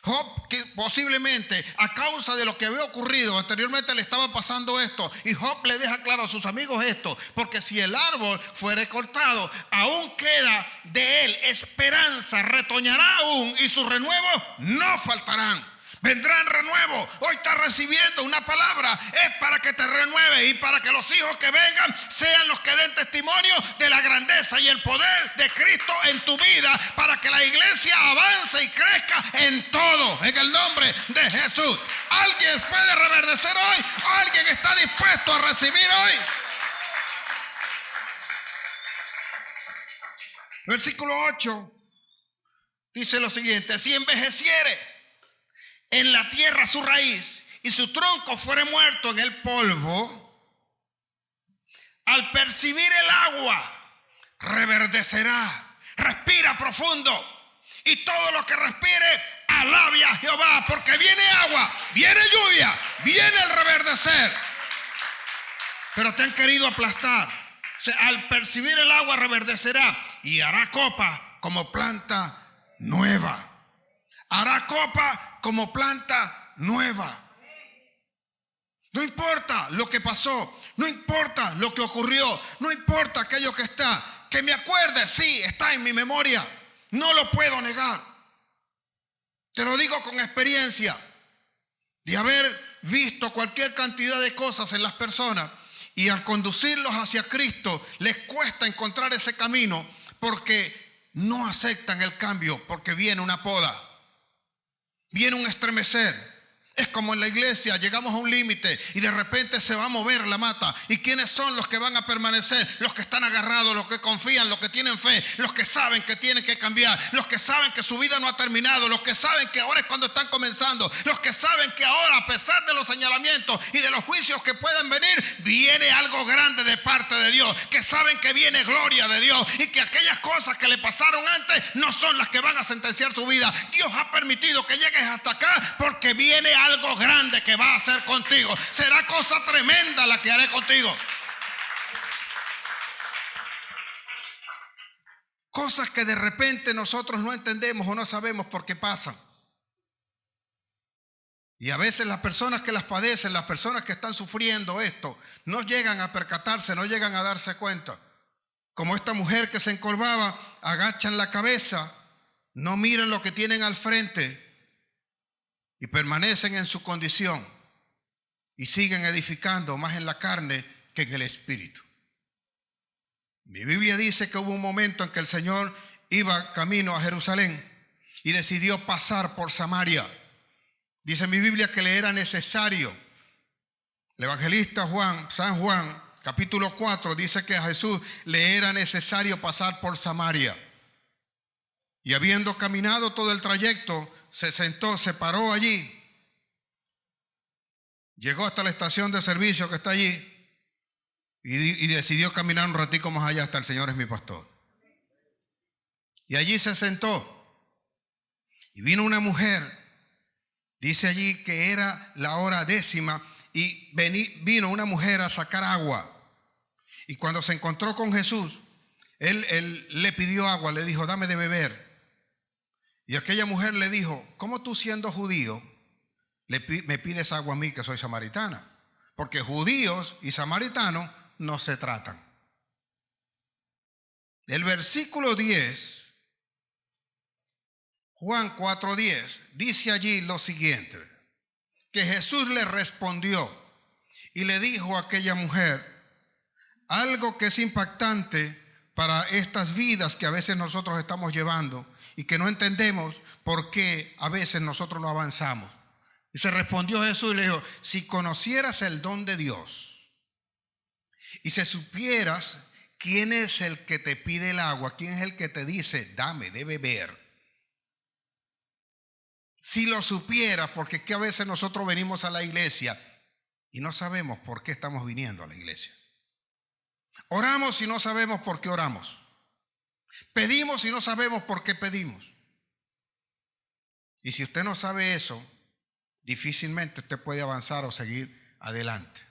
Job, que posiblemente a causa de lo que había ocurrido anteriormente le estaba pasando esto. Y Job le deja claro a sus amigos esto: porque si el árbol fuere cortado, aún queda de él esperanza, retoñará aún y sus renuevos no faltarán. Vendrán renuevos. Hoy estás recibiendo una palabra, es para que te renueves y para que los hijos que vengan sean los que den testimonio de la grandeza y el poder de Cristo en tu vida, para que la iglesia avance y crezca en todo, en el nombre de Jesús. ¿Alguien puede reverdecer hoy? ¿Alguien está dispuesto a recibir hoy? Versículo 8 dice lo siguiente: si envejeciere en la tierra su raíz y su tronco fuere muerto en el polvo, al percibir el agua reverdecerá. Respira profundo y todo lo que respire alabe a Jehová, porque viene agua, viene lluvia, viene el reverdecer. Pero te han querido aplastar. O sea, al percibir el agua reverdecerá y hará copa como planta nueva. Hará copa como planta nueva. No importa lo que pasó, no importa lo que ocurrió, no importa aquello que está, que me acuerde, sí, está en mi memoria, no lo puedo negar. Te lo digo con experiencia de haber visto cualquier cantidad de cosas en las personas y al conducirlos hacia Cristo les cuesta encontrar ese camino porque no aceptan el cambio, porque viene una poda. Viene un estremecer, Es como en la iglesia, llegamos a un límite y de repente se va a mover la mata. ¿Y quiénes son los que van a permanecer? Los que están agarrados, los que confían, los que tienen fe, los que saben que tienen que cambiar, los que saben que su vida no ha terminado, los que saben que ahora es cuando están comenzando, los que saben que ahora, a pesar de los señalamientos y de los juicios que pueden venir, viene algo grande de parte de Dios, que saben que viene gloria de Dios y que aquellas cosas que le pasaron antes no son las que van a sentenciar su vida. Dios ha permitido que llegues hasta acá porque viene algo grande que va a hacer contigo. Será cosa tremenda la que haré contigo. Cosas que de repente nosotros no entendemos o no sabemos por qué pasan. Y a veces las personas que las padecen, las personas que están sufriendo esto, no llegan a percatarse, no llegan a darse cuenta. Como esta mujer que se encorvaba, agachan la cabeza, no miran lo que tienen al frente y permanecen en su condición y siguen edificando más en la carne que en el espíritu. Mi Biblia dice que hubo un momento en que el Señor iba camino a Jerusalén y decidió pasar por Samaria. Dice mi Biblia que le era necesario. El evangelista Juan, San Juan, capítulo 4, dice que a Jesús le era necesario pasar por Samaria. Y habiendo caminado todo el trayecto, se sentó, se paró allí, llegó hasta la estación de servicio que está allí y decidió caminar un ratico más allá hasta el Señor es mi pastor. Y allí se sentó y vino una mujer, dice allí que era la hora 10 y vino una mujer a sacar agua. Y cuando se encontró con Jesús, él le pidió agua, le dijo, dame de beber. Y aquella mujer le dijo, ¿cómo tú siendo judío me pides agua a mí que soy samaritana? Porque judíos y samaritanos no se tratan. El versículo 10, Juan 4:10, dice allí lo siguiente, que Jesús le respondió y le dijo a aquella mujer algo que es impactante para estas vidas que a veces nosotros estamos llevando y que no entendemos por qué a veces nosotros no avanzamos. Y se respondió Jesús y le dijo, si conocieras el don de Dios y si supieras quién es el que te pide el agua, quién es el que te dice, dame de beber. Si lo supieras, porque es que a veces nosotros venimos a la iglesia y no sabemos por qué estamos viniendo a la iglesia. Oramos y no sabemos por qué oramos. Pedimos y no sabemos por qué pedimos. Y si usted no sabe eso, difícilmente usted puede avanzar o seguir adelante.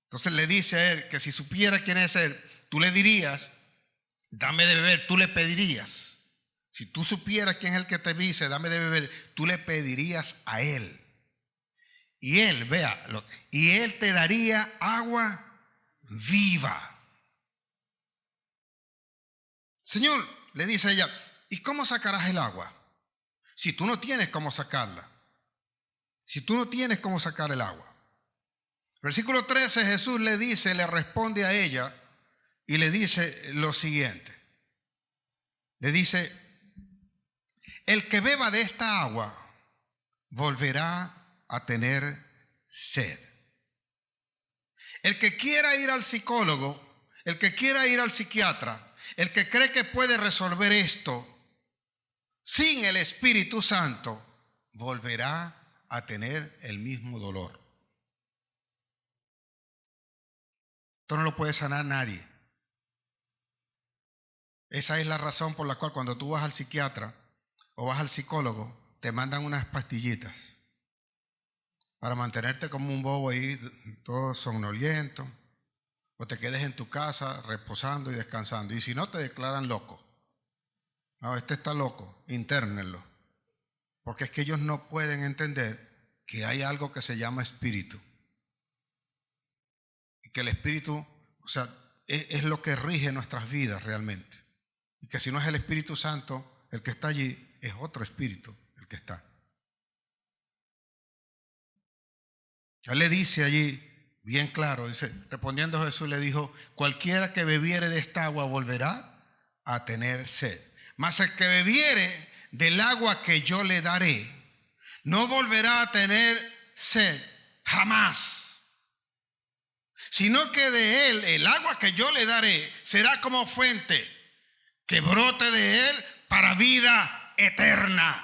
Entonces le dice a él que si supiera quién es él, tú le dirías, dame de beber, tú le pedirías. Si tú supieras quién es el que te dice, dame de beber, tú le pedirías a él. Y él, vea, y él te daría agua viva. Señor, le dice ella, ¿y cómo sacarás el agua? Si tú no tienes cómo sacarla. Si tú no tienes cómo sacar el agua. Versículo 13, Jesús le dice, le responde a ella y le dice lo siguiente. Le dice, el que beba de esta agua volverá a tener sed. El que quiera ir al psicólogo, el que quiera ir al psiquiatra, el que cree que puede resolver esto sin el Espíritu Santo, volverá a tener el mismo dolor. Esto no lo puede sanar nadie. Esa es la razón por la cual cuando tú vas al psiquiatra o vas al psicólogo, te mandan unas pastillitas para mantenerte como un bobo ahí, todo somnoliento, o te quedes en tu casa reposando y descansando. Y si no, te declaran loco. No, este está loco, internenlo. Porque es que ellos no pueden entender que hay algo que se llama espíritu. Y que el espíritu, o sea, es lo que rige nuestras vidas realmente. Y que si no es el Espíritu Santo el que está allí, es otro espíritu el que está. Él le dice allí, bien claro, dice, respondiendo Jesús le dijo, cualquiera que bebiere de esta agua volverá a tener sed. Mas el que bebiere del agua que yo le daré, no volverá a tener sed jamás, sino que de él el agua que yo le daré será como fuente que brote de él para vida eterna.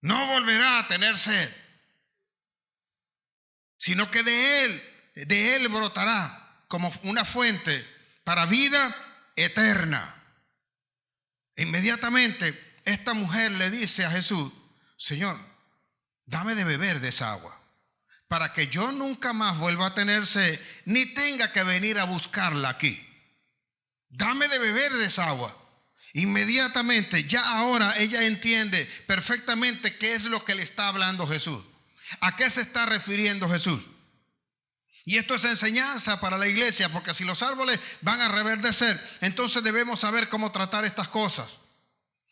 No volverá a tener sed, sino que de él brotará como una fuente para vida eterna. Inmediatamente esta mujer le dice a Jesús: Señor, dame de beber de esa agua, para que yo nunca más vuelva a tener sed, ni tenga que venir a buscarla aquí. Dame de beber de esa agua. Inmediatamente, ya ahora ella entiende perfectamente qué es lo que le está hablando Jesús. ¿A qué se está refiriendo Jesús? Y esto es enseñanza para la iglesia, porque si los árboles van a reverdecer, entonces debemos saber cómo tratar estas cosas.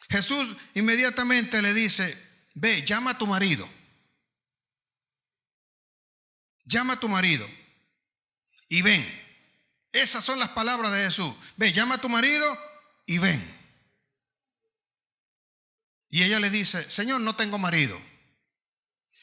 Jesús inmediatamente le dice: ve, llama a tu marido. Llama a tu marido y ven. Esas son las palabras de Jesús. Ve, llama a tu marido y ven. Y ella le dice: Señor, no tengo marido.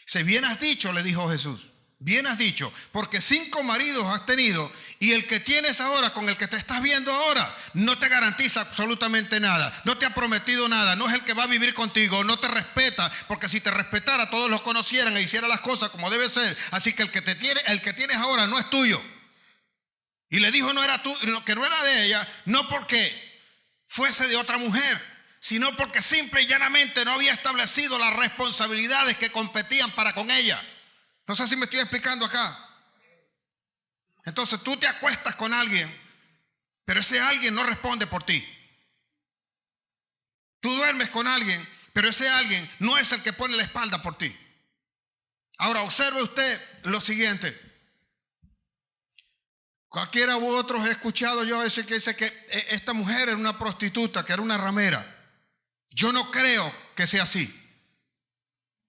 Si bien has dicho, le dijo Jesús, bien has dicho, porque 5 maridos has tenido, y el que tienes ahora, con el que te estás viendo ahora, no te garantiza absolutamente nada, no te ha prometido nada, no es el que va a vivir contigo, no te respeta, porque si te respetara todos los conocieran e hicieran las cosas como debe ser. Así que el que tienes ahora no es tuyo. Y le dijo que no era de ella, no porque fuese de otra mujer, sino porque simple y llanamente no había establecido las responsabilidades que competían para con ella. No sé si me estoy explicando acá. Entonces tú te acuestas con alguien, pero ese alguien no responde por ti. Tú duermes con alguien, pero ese alguien no es el que pone la espalda por ti. Ahora observe usted lo siguiente. Cualquiera u otros he escuchado yo decir que dice que esta mujer era una prostituta, que era una ramera. Yo no creo que sea así.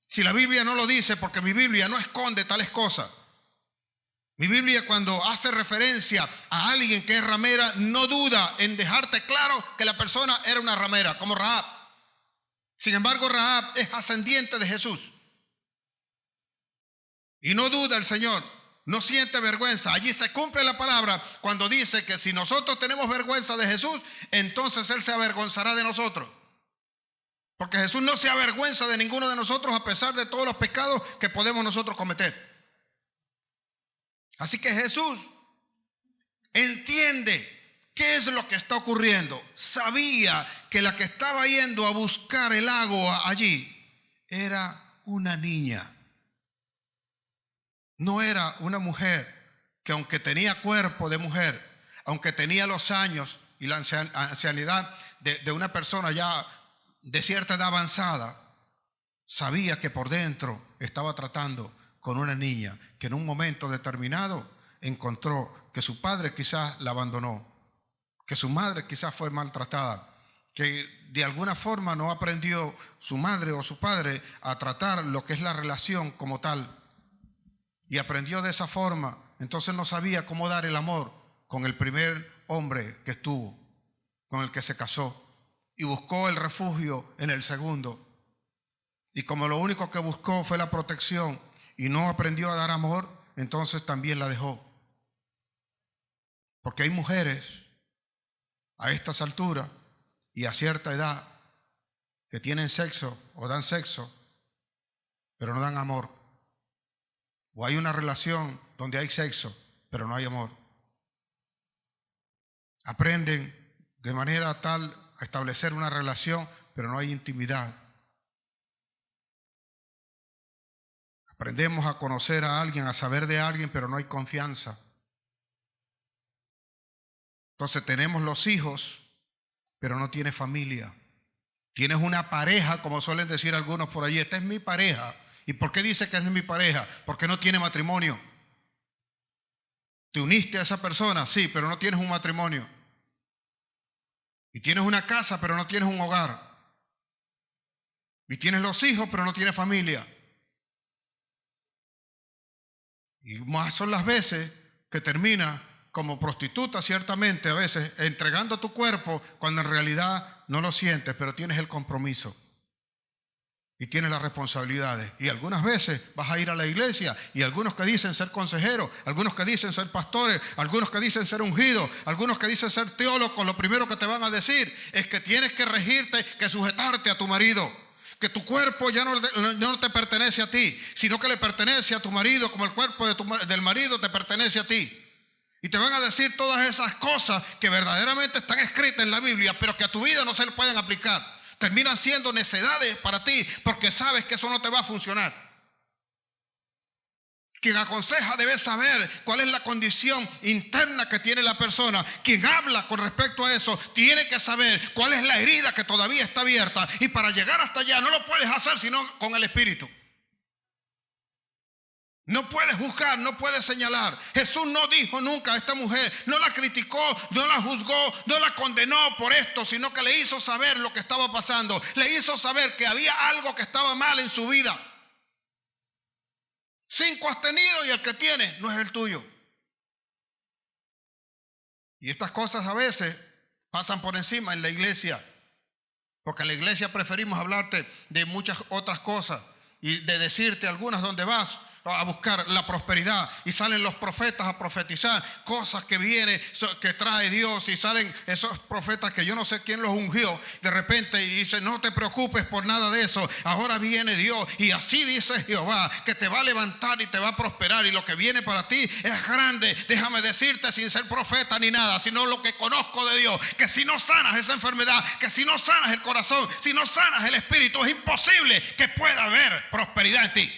Si la Biblia no lo dice, porque mi Biblia no esconde tales cosas. Mi Biblia, cuando hace referencia a alguien que es ramera, no duda en dejarte claro que la persona era una ramera, como Rahab. Sin embargo, Rahab es ascendiente de Jesús. Y no duda el Señor, no siente vergüenza. Allí se cumple la palabra cuando dice que si nosotros tenemos vergüenza de Jesús, entonces Él se avergonzará de nosotros. Porque Jesús no se avergüenza de ninguno de nosotros, a pesar de todos los pecados que podemos nosotros cometer. Así que Jesús entiende qué es lo que está ocurriendo. Sabía que la que estaba yendo a buscar el agua allí era una niña. No era una mujer que, aunque tenía cuerpo de mujer, aunque tenía los años y la ancianidad de una persona ya de cierta edad avanzada, sabía que por dentro estaba tratando con una niña que en un momento determinado encontró que su padre quizás la abandonó, que su madre quizás fue maltratada, que de alguna forma no aprendió su madre o su padre a tratar lo que es la relación como tal, y aprendió de esa forma. Entonces no sabía cómo dar el amor con el primer hombre que estuvo, con el que se casó, y buscó el refugio en el segundo. Y como lo único que buscó fue la protección y no aprendió a dar amor, entonces también la dejó. Porque hay mujeres a estas alturas y a cierta edad que tienen sexo o dan sexo, pero no dan amor. O hay una relación donde hay sexo, pero no hay amor. Aprenden de manera tal a establecer una relación, pero no hay intimidad. Aprendemos a conocer a alguien, a saber de alguien, pero no hay confianza. Entonces tenemos los hijos, pero no tiene familia. Tienes una pareja, como suelen decir algunos por allí: esta es mi pareja. ¿Y por qué dice que es mi pareja? Porque no tiene matrimonio. ¿Te uniste a esa persona? Sí, pero no tienes un matrimonio. Y tienes una casa, pero no tienes un hogar. Y tienes los hijos, pero no tienes familia. Y más son las veces que terminas como prostituta, ciertamente, a veces entregando tu cuerpo cuando en realidad no lo sientes, pero tienes el compromiso. y tienes las responsabilidades. Y algunas veces vas a ir a la iglesia y algunos que dicen ser consejeros, algunos que dicen ser pastores, algunos que dicen ser ungidos, algunos que dicen ser teólogos, lo primero que te van a decir es que tienes que regirte, que sujetarte a tu marido, que tu cuerpo ya no te pertenece a ti, sino que le pertenece a tu marido, como el cuerpo del marido te pertenece a ti. Y te van a decir todas esas cosas que verdaderamente están escritas en la Biblia, pero que a tu vida no se le pueden aplicar. Terminan siendo necedades para ti porque sabes que eso no te va a funcionar. Quien aconseja debe saber cuál es la condición interna que tiene la persona. Quien habla con respecto a eso tiene que saber cuál es la herida que todavía está abierta. Y para llegar hasta allá no lo puedes hacer sino con el Espíritu. No puedes juzgar, no puedes señalar. Jesús no dijo nunca a esta mujer, no la criticó, no la juzgó, no la condenó por esto, sino que le hizo saber lo que estaba pasando. Le hizo saber que había algo que estaba mal en su vida. 5 has tenido y el que tienes no es el tuyo. Y estas cosas a veces pasan por encima en la iglesia, porque en la iglesia preferimos hablarte de muchas otras cosas y de decirte algunas donde vas a buscar la prosperidad, y salen los profetas a profetizar cosas que viene, que trae Dios, y salen esos profetas que yo no sé quién los ungió de repente y dice: no te preocupes por nada de eso, ahora viene Dios y así dice Jehová, que te va a levantar y te va a prosperar, y lo que viene para ti es grande. Déjame decirte, sin ser profeta ni nada, sino lo que conozco de Dios, que si no sanas esa enfermedad, que si no sanas el corazón, si no sanas el espíritu, es imposible que pueda haber prosperidad en ti.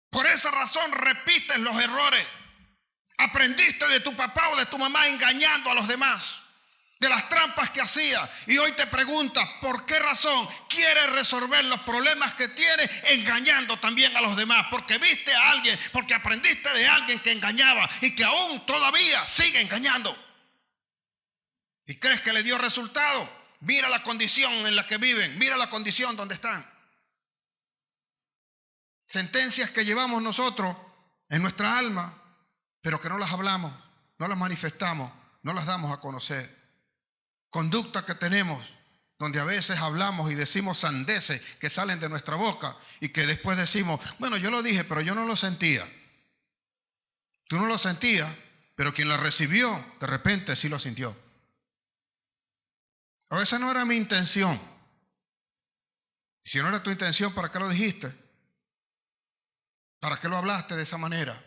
Por esa razón repites los errores. Aprendiste de tu papá o de tu mamá engañando a los demás, de las trampas que hacía, y hoy te preguntas por qué razón quieres resolver los problemas que tienes engañando también a los demás, porque viste a alguien, porque aprendiste de alguien que engañaba y que aún todavía sigue engañando. ¿Y crees que le dio resultado? Mira la condición en la que viven, mira la condición donde están. Sentencias que llevamos nosotros en nuestra alma, pero que no las hablamos, no las manifestamos, no las damos a conocer. Conductas que tenemos, donde a veces hablamos y decimos sandeces que salen de nuestra boca y que después decimos: bueno, yo lo dije, pero yo no lo sentía. Tú no lo sentías, pero quien lo recibió, de repente sí lo sintió. A veces no era mi intención. Si no era tu intención, ¿para qué lo dijiste? ¿Para qué lo hablaste de esa manera?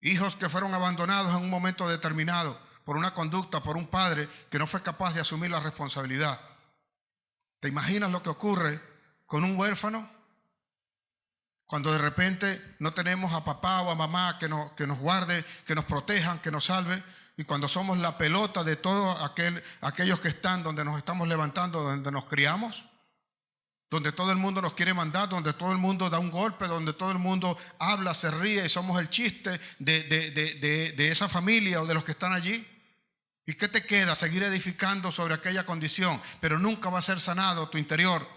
Hijos que fueron abandonados en un momento determinado por una conducta, por un padre que no fue capaz de asumir la responsabilidad. ¿Te imaginas lo que ocurre con un huérfano? Cuando de repente no tenemos a papá o a mamá que nos guarde, que nos protejan, que nos salve. Y cuando somos la pelota de todos aquellos que están donde nos estamos levantando, donde nos criamos, donde todo el mundo nos quiere mandar, donde todo el mundo da un golpe, donde todo el mundo habla, se ríe y somos el chiste de esa familia o de los que están allí. ¿Y qué te queda? Seguir edificando sobre aquella condición, pero nunca va a ser sanado tu interior.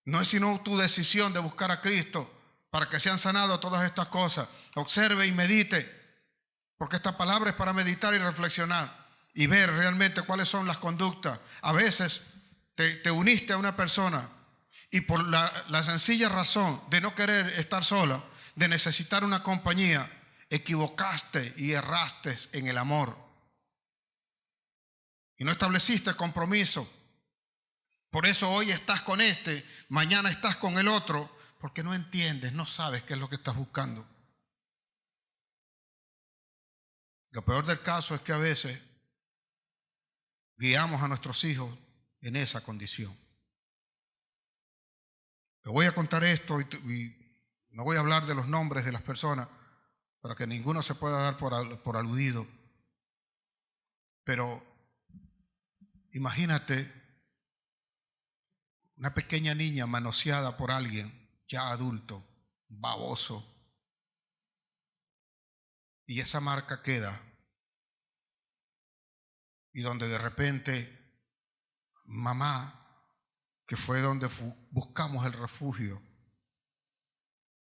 No es sino tu decisión de buscar a Cristo para que sean sanadas todas estas cosas. Observe y medite, porque esta palabra es para meditar y reflexionar y ver realmente cuáles son las conductas. A veces te uniste a una persona y por la sencilla razón de no querer estar sola, de necesitar una compañía, equivocaste y erraste en el amor y no estableciste compromiso. Por eso hoy estás con este, mañana estás con el otro, porque no entiendes, no sabes qué es lo que estás buscando. Lo peor del caso es que a veces guiamos a nuestros hijos en esa condición. Te voy a contar esto y no voy a hablar de los nombres de las personas para que ninguno se pueda dar por aludido. Pero imagínate una pequeña niña manoseada por alguien ya adulto, baboso, y esa marca queda, y donde de repente mamá, que fue donde buscamos el refugio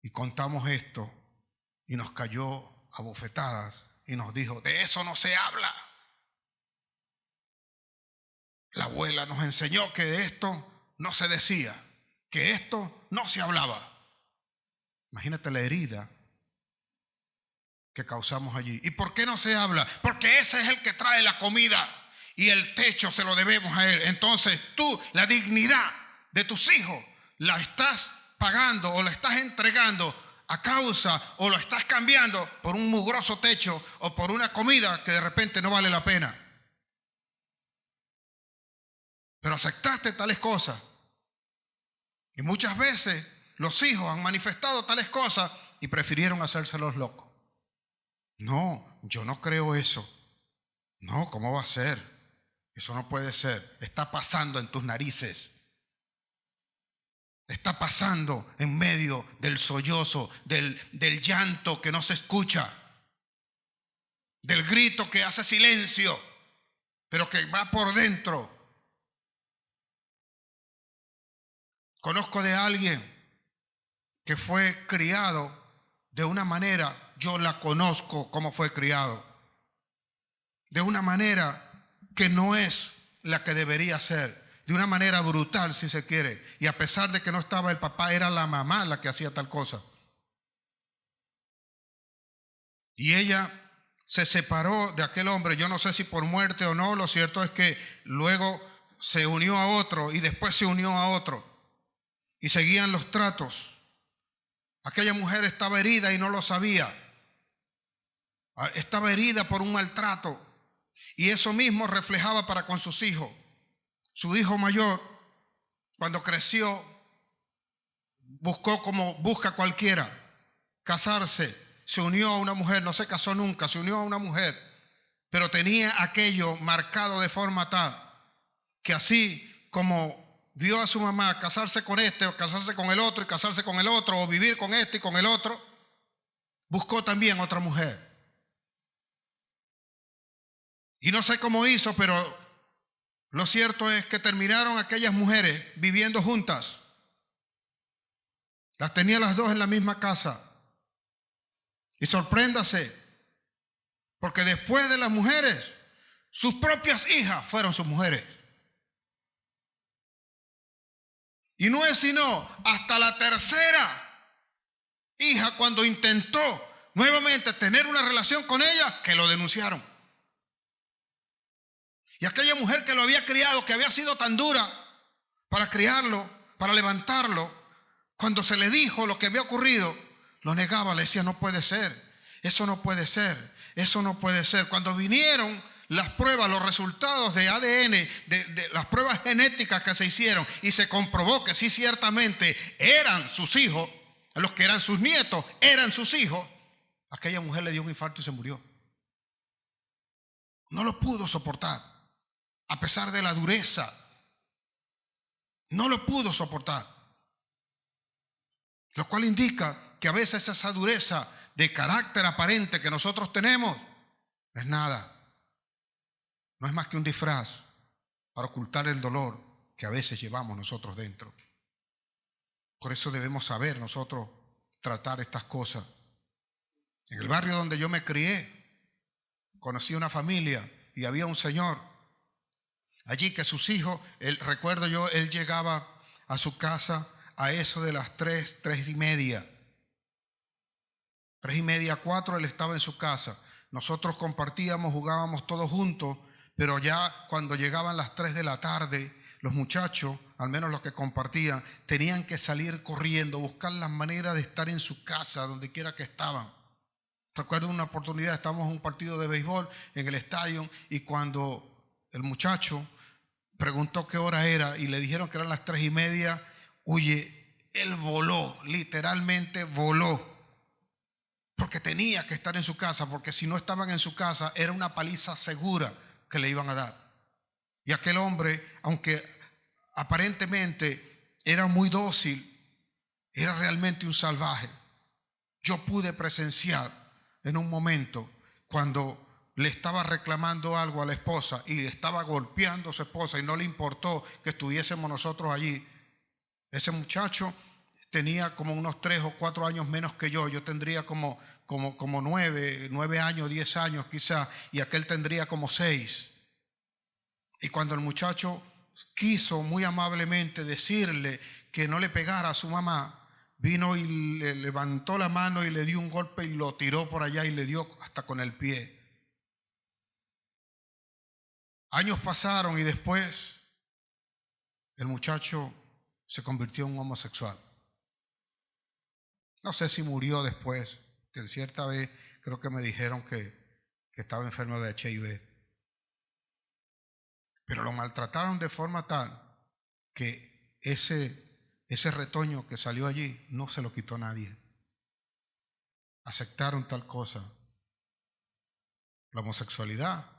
y contamos esto, y nos cayó a bofetadas y nos dijo: de eso no se habla. La abuela nos enseñó que esto no se decía, que esto no se hablaba. Imagínate la herida que causamos allí. ¿Y por qué no se habla? Porque ese es el que trae la comida y el techo se lo debemos a él. Entonces tú, la dignidad de tus hijos, la estás pagando o la estás entregando a causa o lo estás cambiando por un mugroso techo o por una comida que de repente no vale la pena. Pero aceptaste tales cosas. Y muchas veces los hijos han manifestado tales cosas y prefirieron hacerse los locos. No, yo no creo eso. No, ¿cómo va a ser? Eso no puede ser. Está pasando en tus narices. Está pasando en medio del sollozo, del llanto que no se escucha, del grito que hace silencio, pero que va por dentro. Conozco de alguien que fue criado de una manera, yo la conozco cómo fue criado, de una manera que no es la que debería ser, de una manera brutal si se quiere, y a pesar de que no estaba el papá, era la mamá la que hacía tal cosa. Y ella se separó de aquel hombre, yo no sé si por muerte o no, lo cierto es que luego se unió a otro y después se unió a otro. Y seguían los tratos. Aquella mujer estaba herida y no lo sabía. Estaba herida por un maltrato. Y eso mismo reflejaba para con sus hijos. Su hijo mayor, cuando creció, buscó como busca cualquiera, casarse. Se unió a una mujer, no se casó nunca, se unió a una mujer. Pero tenía aquello marcado de forma tal que así como vio a su mamá casarse con este o casarse con el otro y casarse con el otro o vivir con este y con el otro, buscó también otra mujer. Y no sé cómo hizo, pero lo cierto es que terminaron aquellas mujeres viviendo juntas. Las tenía las dos en la misma casa. Y sorpréndase, porque después de las mujeres, sus propias hijas fueron sus mujeres. Y no es sino hasta la tercera hija, cuando intentó nuevamente tener una relación con ella, que lo denunciaron. Y aquella mujer que lo había criado, que había sido tan dura para criarlo, para levantarlo, cuando se le dijo lo que había ocurrido, lo negaba, le decía, no puede ser, eso no puede ser, eso no puede ser. Cuando vinieron las pruebas, los resultados de ADN, de las pruebas genéticas que se hicieron, y se comprobó que sí, ciertamente eran sus hijos, los que eran sus nietos, eran sus hijos, aquella mujer le dio un infarto y se murió. No lo pudo soportar, a pesar de la dureza. No lo pudo soportar. Lo cual indica que a veces esa dureza de carácter aparente que nosotros tenemos es nada. No es más que un disfraz para ocultar el dolor que a veces llevamos nosotros dentro. Por eso debemos saber nosotros tratar estas cosas. En el barrio donde yo me crié, conocí una familia y había un señor allí que sus hijos, recuerdo yo, él llegaba a su casa a eso de las 3:30. 3:30, 4, él estaba en su casa. Nosotros compartíamos, jugábamos todos juntos, pero ya cuando llegaban las 3 de la tarde, los muchachos, al menos los que compartían, tenían que salir corriendo, buscar la manera de estar en su casa, donde quiera que estaban. Recuerdo una oportunidad, estábamos en un partido de béisbol en el estadio, y cuando el muchacho preguntó qué hora era y le dijeron que eran las 3:30, oye, él voló, literalmente voló. Porque tenía que estar en su casa, porque si no estaban en su casa era una paliza segura que le iban a dar. Y aquel hombre, aunque aparentemente era muy dócil, era realmente un salvaje. Yo pude presenciar en un momento cuando le estaba reclamando algo a la esposa y estaba golpeando a su esposa y no le importó que estuviésemos nosotros allí. Ese muchacho tenía como unos 3 o 4 años menos que yo. Yo tendría como 9 años, 10 años quizá, y aquel tendría como 6. Y cuando el muchacho quiso muy amablemente decirle que no le pegara a su mamá, vino y le levantó la mano y le dio un golpe y lo tiró por allá y le dio hasta con el pie. Años pasaron y después el muchacho se convirtió en un homosexual. No sé si murió después, que en cierta vez creo que me dijeron que estaba enfermo de HIV. Pero lo maltrataron de forma tal que ese retoño que salió allí no se lo quitó nadie. Aceptaron tal cosa. La homosexualidad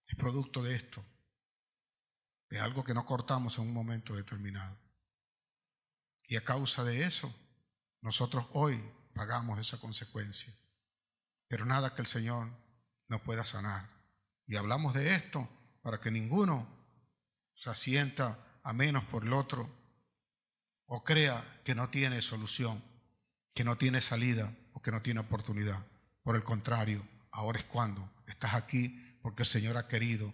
es producto de esto, de algo que no cortamos en un momento determinado. Y a causa de eso, nosotros hoy pagamos esa consecuencia. Pero nada que el Señor no pueda sanar. Y hablamos de esto para que ninguno se asienta a menos por el otro o crea que no tiene solución, que no tiene salida o que no tiene oportunidad. Por el contrario, ahora es cuando estás aquí porque el Señor ha querido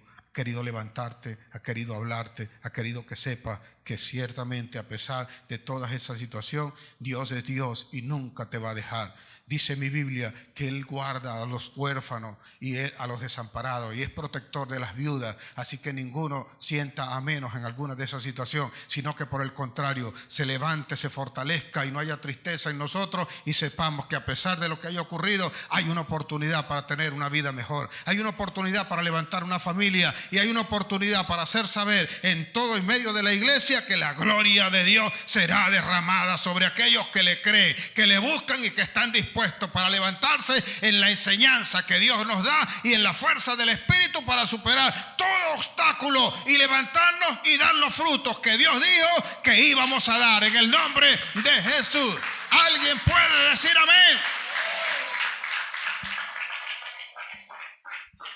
levantarte, ha querido hablarte, ha querido que sepas que ciertamente a pesar de toda esa situación, Dios es Dios y nunca te va a dejar. Dice mi Biblia que Él guarda a los huérfanos y a los desamparados y es protector de las viudas. Así que ninguno sienta a menos en alguna de esas situaciones, sino que por el contrario se levante, se fortalezca y no haya tristeza en nosotros y sepamos que a pesar de lo que haya ocurrido hay una oportunidad para tener una vida mejor. Hay una oportunidad para levantar una familia y hay una oportunidad para hacer saber en todo y medio de la iglesia que la gloria de Dios será derramada sobre aquellos que le creen, que le buscan y que están dispuestos para levantarse en la enseñanza que Dios nos da y en la fuerza del Espíritu para superar todo obstáculo y levantarnos y dar los frutos que Dios dijo que íbamos a dar en el nombre de Jesús. ¿Alguien puede decir amén?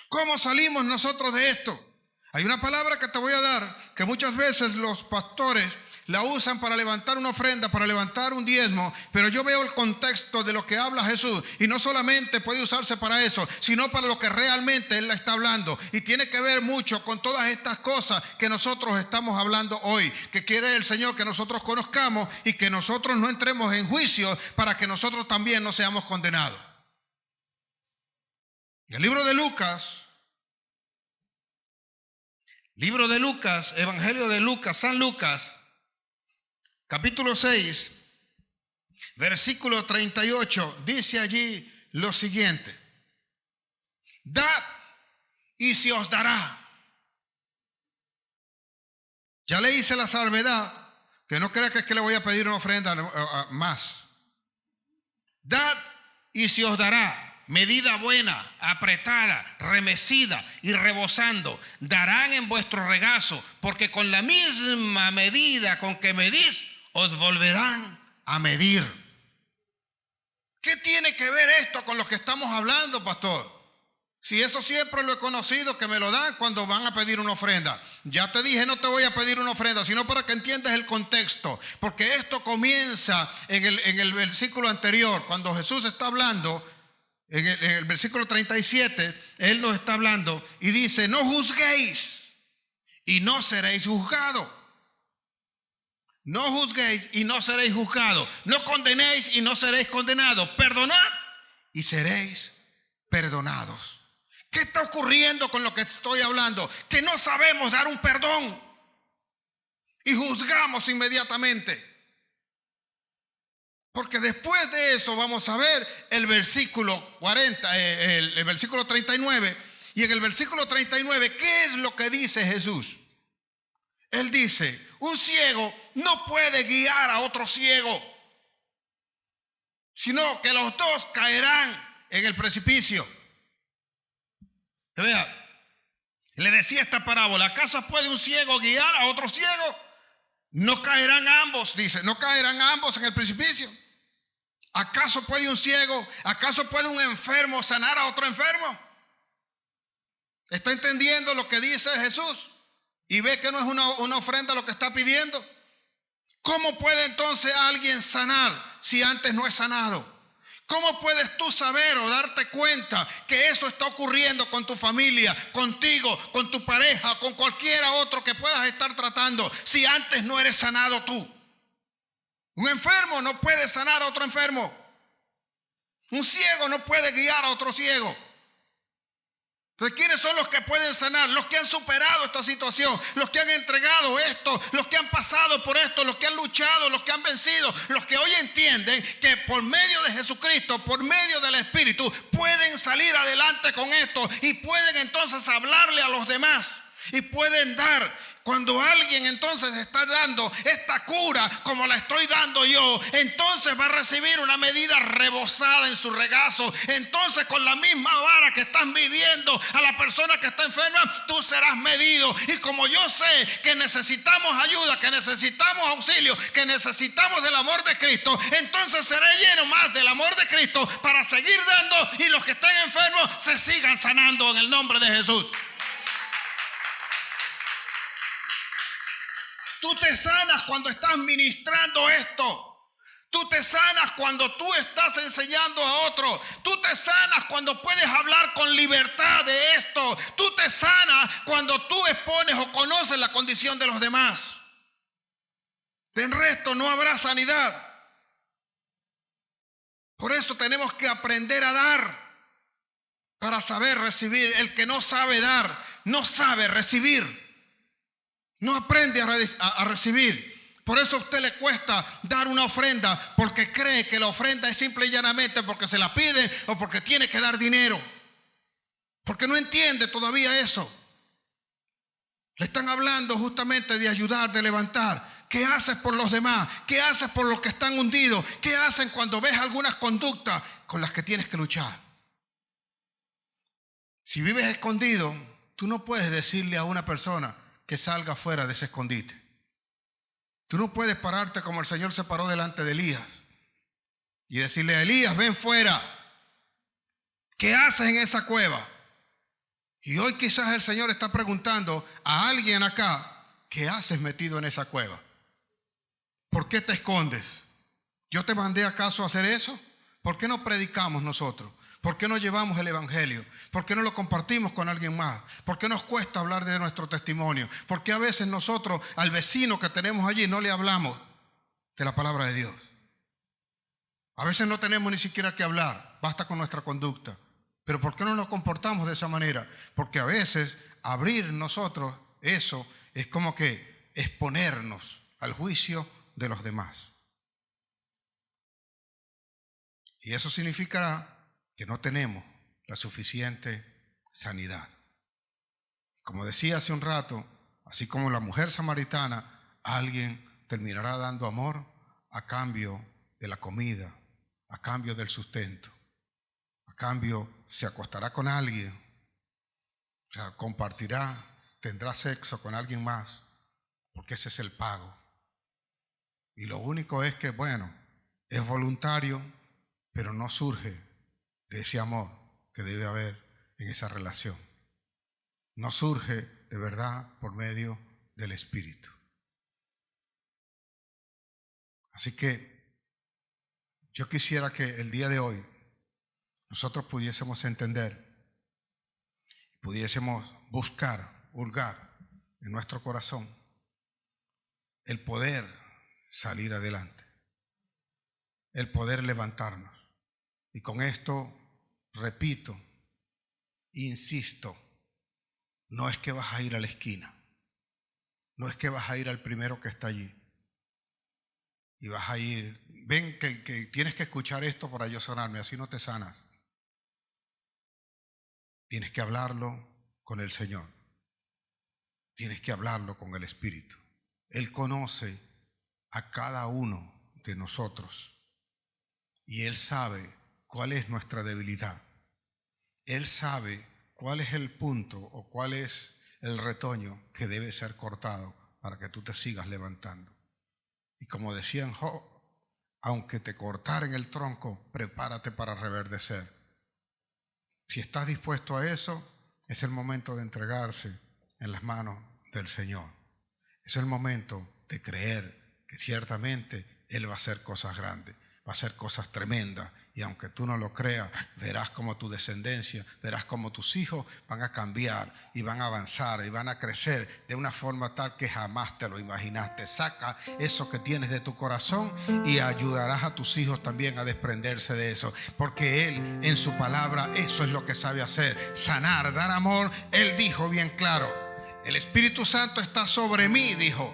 ¿Cómo salimos nosotros de esto? Hay una palabra que te voy a dar que muchas veces los pastores la usan para levantar una ofrenda, para levantar un diezmo, pero yo veo el contexto de lo que habla Jesús y no solamente puede usarse para eso, sino para lo que realmente Él la está hablando y tiene que ver mucho con todas estas cosas que nosotros estamos hablando hoy, que quiere el Señor que nosotros conozcamos y que nosotros no entremos en juicio para que nosotros también no seamos condenados. En el libro de Lucas, Evangelio de Lucas, San Lucas, capítulo 6, versículo 38, dice allí lo siguiente: dad y se os dará. Ya le hice la salvedad, que no crea que es que le voy a pedir una ofrenda más. Dad y se os dará. Medida buena, apretada, remecida y rebosando, darán en vuestro regazo, porque con la misma medida con que medís, os volverán a medir. ¿Qué tiene que ver esto con lo que estamos hablando, pastor? Si eso siempre lo he conocido, que me lo dan cuando van a pedir una ofrenda. Ya te dije, no te voy a pedir una ofrenda, sino para que entiendas el contexto. Porque esto comienza en el versículo anterior, cuando Jesús está hablando. En el versículo 37, Él nos está hablando y dice: no juzguéis y no seréis juzgados. No juzguéis y no seréis juzgados. No condenéis y no seréis condenados. Perdonad y seréis perdonados. ¿Qué está ocurriendo con lo que estoy hablando? Que no sabemos dar un perdón y juzgamos inmediatamente. Porque después de eso vamos a ver el versículo 40, el versículo 39. Y en el versículo 39, ¿qué es lo que dice Jesús? Él dice: un ciego no puede guiar a otro ciego, sino que los dos caerán en el precipicio. Vea, le decía esta parábola: ¿acaso puede un ciego guiar a otro ciego? No caerán ambos, dice, no caerán ambos en el precipicio. ¿Acaso puede un ciego, acaso puede un enfermo sanar a otro enfermo? ¿Está entendiendo lo que dice Jesús? Y ve que no es una ofrenda lo que está pidiendo. ¿Cómo puede entonces alguien sanar si antes no es sanado? ¿Cómo puedes tú saber o darte cuenta que eso está ocurriendo con tu familia, contigo, con tu pareja, con cualquiera otro que puedas estar tratando, si antes no eres sanado tú? Un enfermo no puede sanar a otro enfermo. Un ciego no puede guiar a otro ciego. Entonces, ¿quiénes son los que pueden sanar? Los que han superado esta situación, los que han entregado esto, los que han pasado por esto, los que han luchado, los que han vencido, los que hoy entienden que por medio de Jesucristo, por medio del Espíritu, pueden salir adelante con esto y pueden entonces hablarle a los demás y pueden dar. Cuando alguien entonces está dando esta cura como la estoy dando yo, entonces va a recibir una medida rebosada en su regazo. Entonces, con la misma vara que estás midiendo a la persona que está enferma, tú serás medido. Y como yo sé que necesitamos ayuda, que necesitamos auxilio, que necesitamos del amor de Cristo, entonces seré lleno más del amor de Cristo para seguir dando y los que estén enfermos se sigan sanando en el nombre de Jesús. Tú te sanas cuando estás ministrando esto. Tú te sanas cuando tú estás enseñando a otro. Tú te sanas cuando puedes hablar con libertad de esto. Tú te sanas cuando tú expones o conoces la condición de los demás. De resto no habrá sanidad. Por eso tenemos que aprender a dar para saber recibir. El que no sabe dar, no sabe recibir. No aprende a recibir. Por eso a usted le cuesta dar una ofrenda, porque cree que la ofrenda es simple y llanamente porque se la pide o porque tiene que dar dinero. Porque no entiende todavía eso. Le están hablando justamente de ayudar, de levantar. ¿Qué haces por los demás? ¿Qué haces por los que están hundidos? ¿Qué hacen cuando ves algunas conductas con las que tienes que luchar? Si vives escondido, tú no puedes decirle a una persona que salga fuera de ese escondite. Tú no puedes pararte como el Señor se paró delante de Elías y decirle: Elías, ven fuera. ¿Qué haces en esa cueva? Y hoy quizás el Señor está preguntando a alguien acá: ¿qué haces metido en esa cueva? ¿Por qué te escondes? ¿Yo te mandé acaso a hacer eso? ¿Por qué no predicamos nosotros? ¿Por qué no llevamos el evangelio? ¿Por qué no lo compartimos con alguien más? ¿Por qué nos cuesta hablar de nuestro testimonio? ¿Por qué a veces nosotros al vecino que tenemos allí no le hablamos de la palabra de Dios? A veces no tenemos ni siquiera que hablar, basta con nuestra conducta. Pero ¿por qué no nos comportamos de esa manera? Porque a veces abrir nosotros eso es como que exponernos al juicio de los demás. Y eso significará que no tenemos la suficiente sanidad. Como decía hace un rato, así como la mujer samaritana, alguien terminará dando amor a cambio de la comida, a cambio del sustento, a cambio se acostará con alguien, o sea, compartirá, tendrá sexo con alguien más, porque ese es el pago. Y lo único es que, bueno, es voluntario, pero no surge de ese amor que debe haber en esa relación. No surge de verdad por medio del Espíritu. Así que yo quisiera que el día de hoy nosotros pudiésemos entender, pudiésemos buscar, hurgar en nuestro corazón el poder salir adelante, el poder levantarnos. Y con esto, repito, insisto, no es que vas a ir a la esquina, no es que vas a ir al primero que está allí y vas a ir, ven que tienes que escuchar esto para yo sanarme, así no te sanas. Tienes que hablarlo con el Señor, tienes que hablarlo con el Espíritu. Él conoce a cada uno de nosotros y Él sabe cuál es nuestra debilidad. Él sabe cuál es el punto o cuál es el retoño que debe ser cortado para que tú te sigas levantando. Y como decía en Job, aunque te cortaren el tronco, prepárate para reverdecer. Si estás dispuesto a eso, es el momento de entregarse en las manos del Señor. Es el momento de creer que ciertamente Él va a hacer cosas grandes, va a hacer cosas tremendas Y aunque tú no lo creas, verás como tu descendencia, verás como tus hijos van a cambiar y van a avanzar y van a crecer de una forma tal que jamás te lo imaginaste. Saca eso que tienes de tu corazón y ayudarás a tus hijos también a desprenderse de eso. Porque Él en su palabra eso es lo que sabe hacer: sanar, dar amor. Él dijo bien claro: el Espíritu Santo está sobre mí, dijo,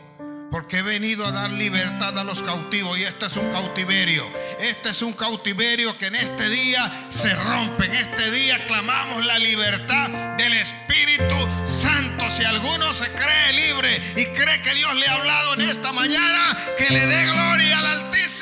porque he venido a dar libertad a los cautivos. Y este es un cautiverio. Este es un cautiverio que en este día se rompe. En este día clamamos la libertad del Espíritu Santo. Si alguno se cree libre y cree que Dios le ha hablado en esta mañana, que le dé gloria al Altísimo.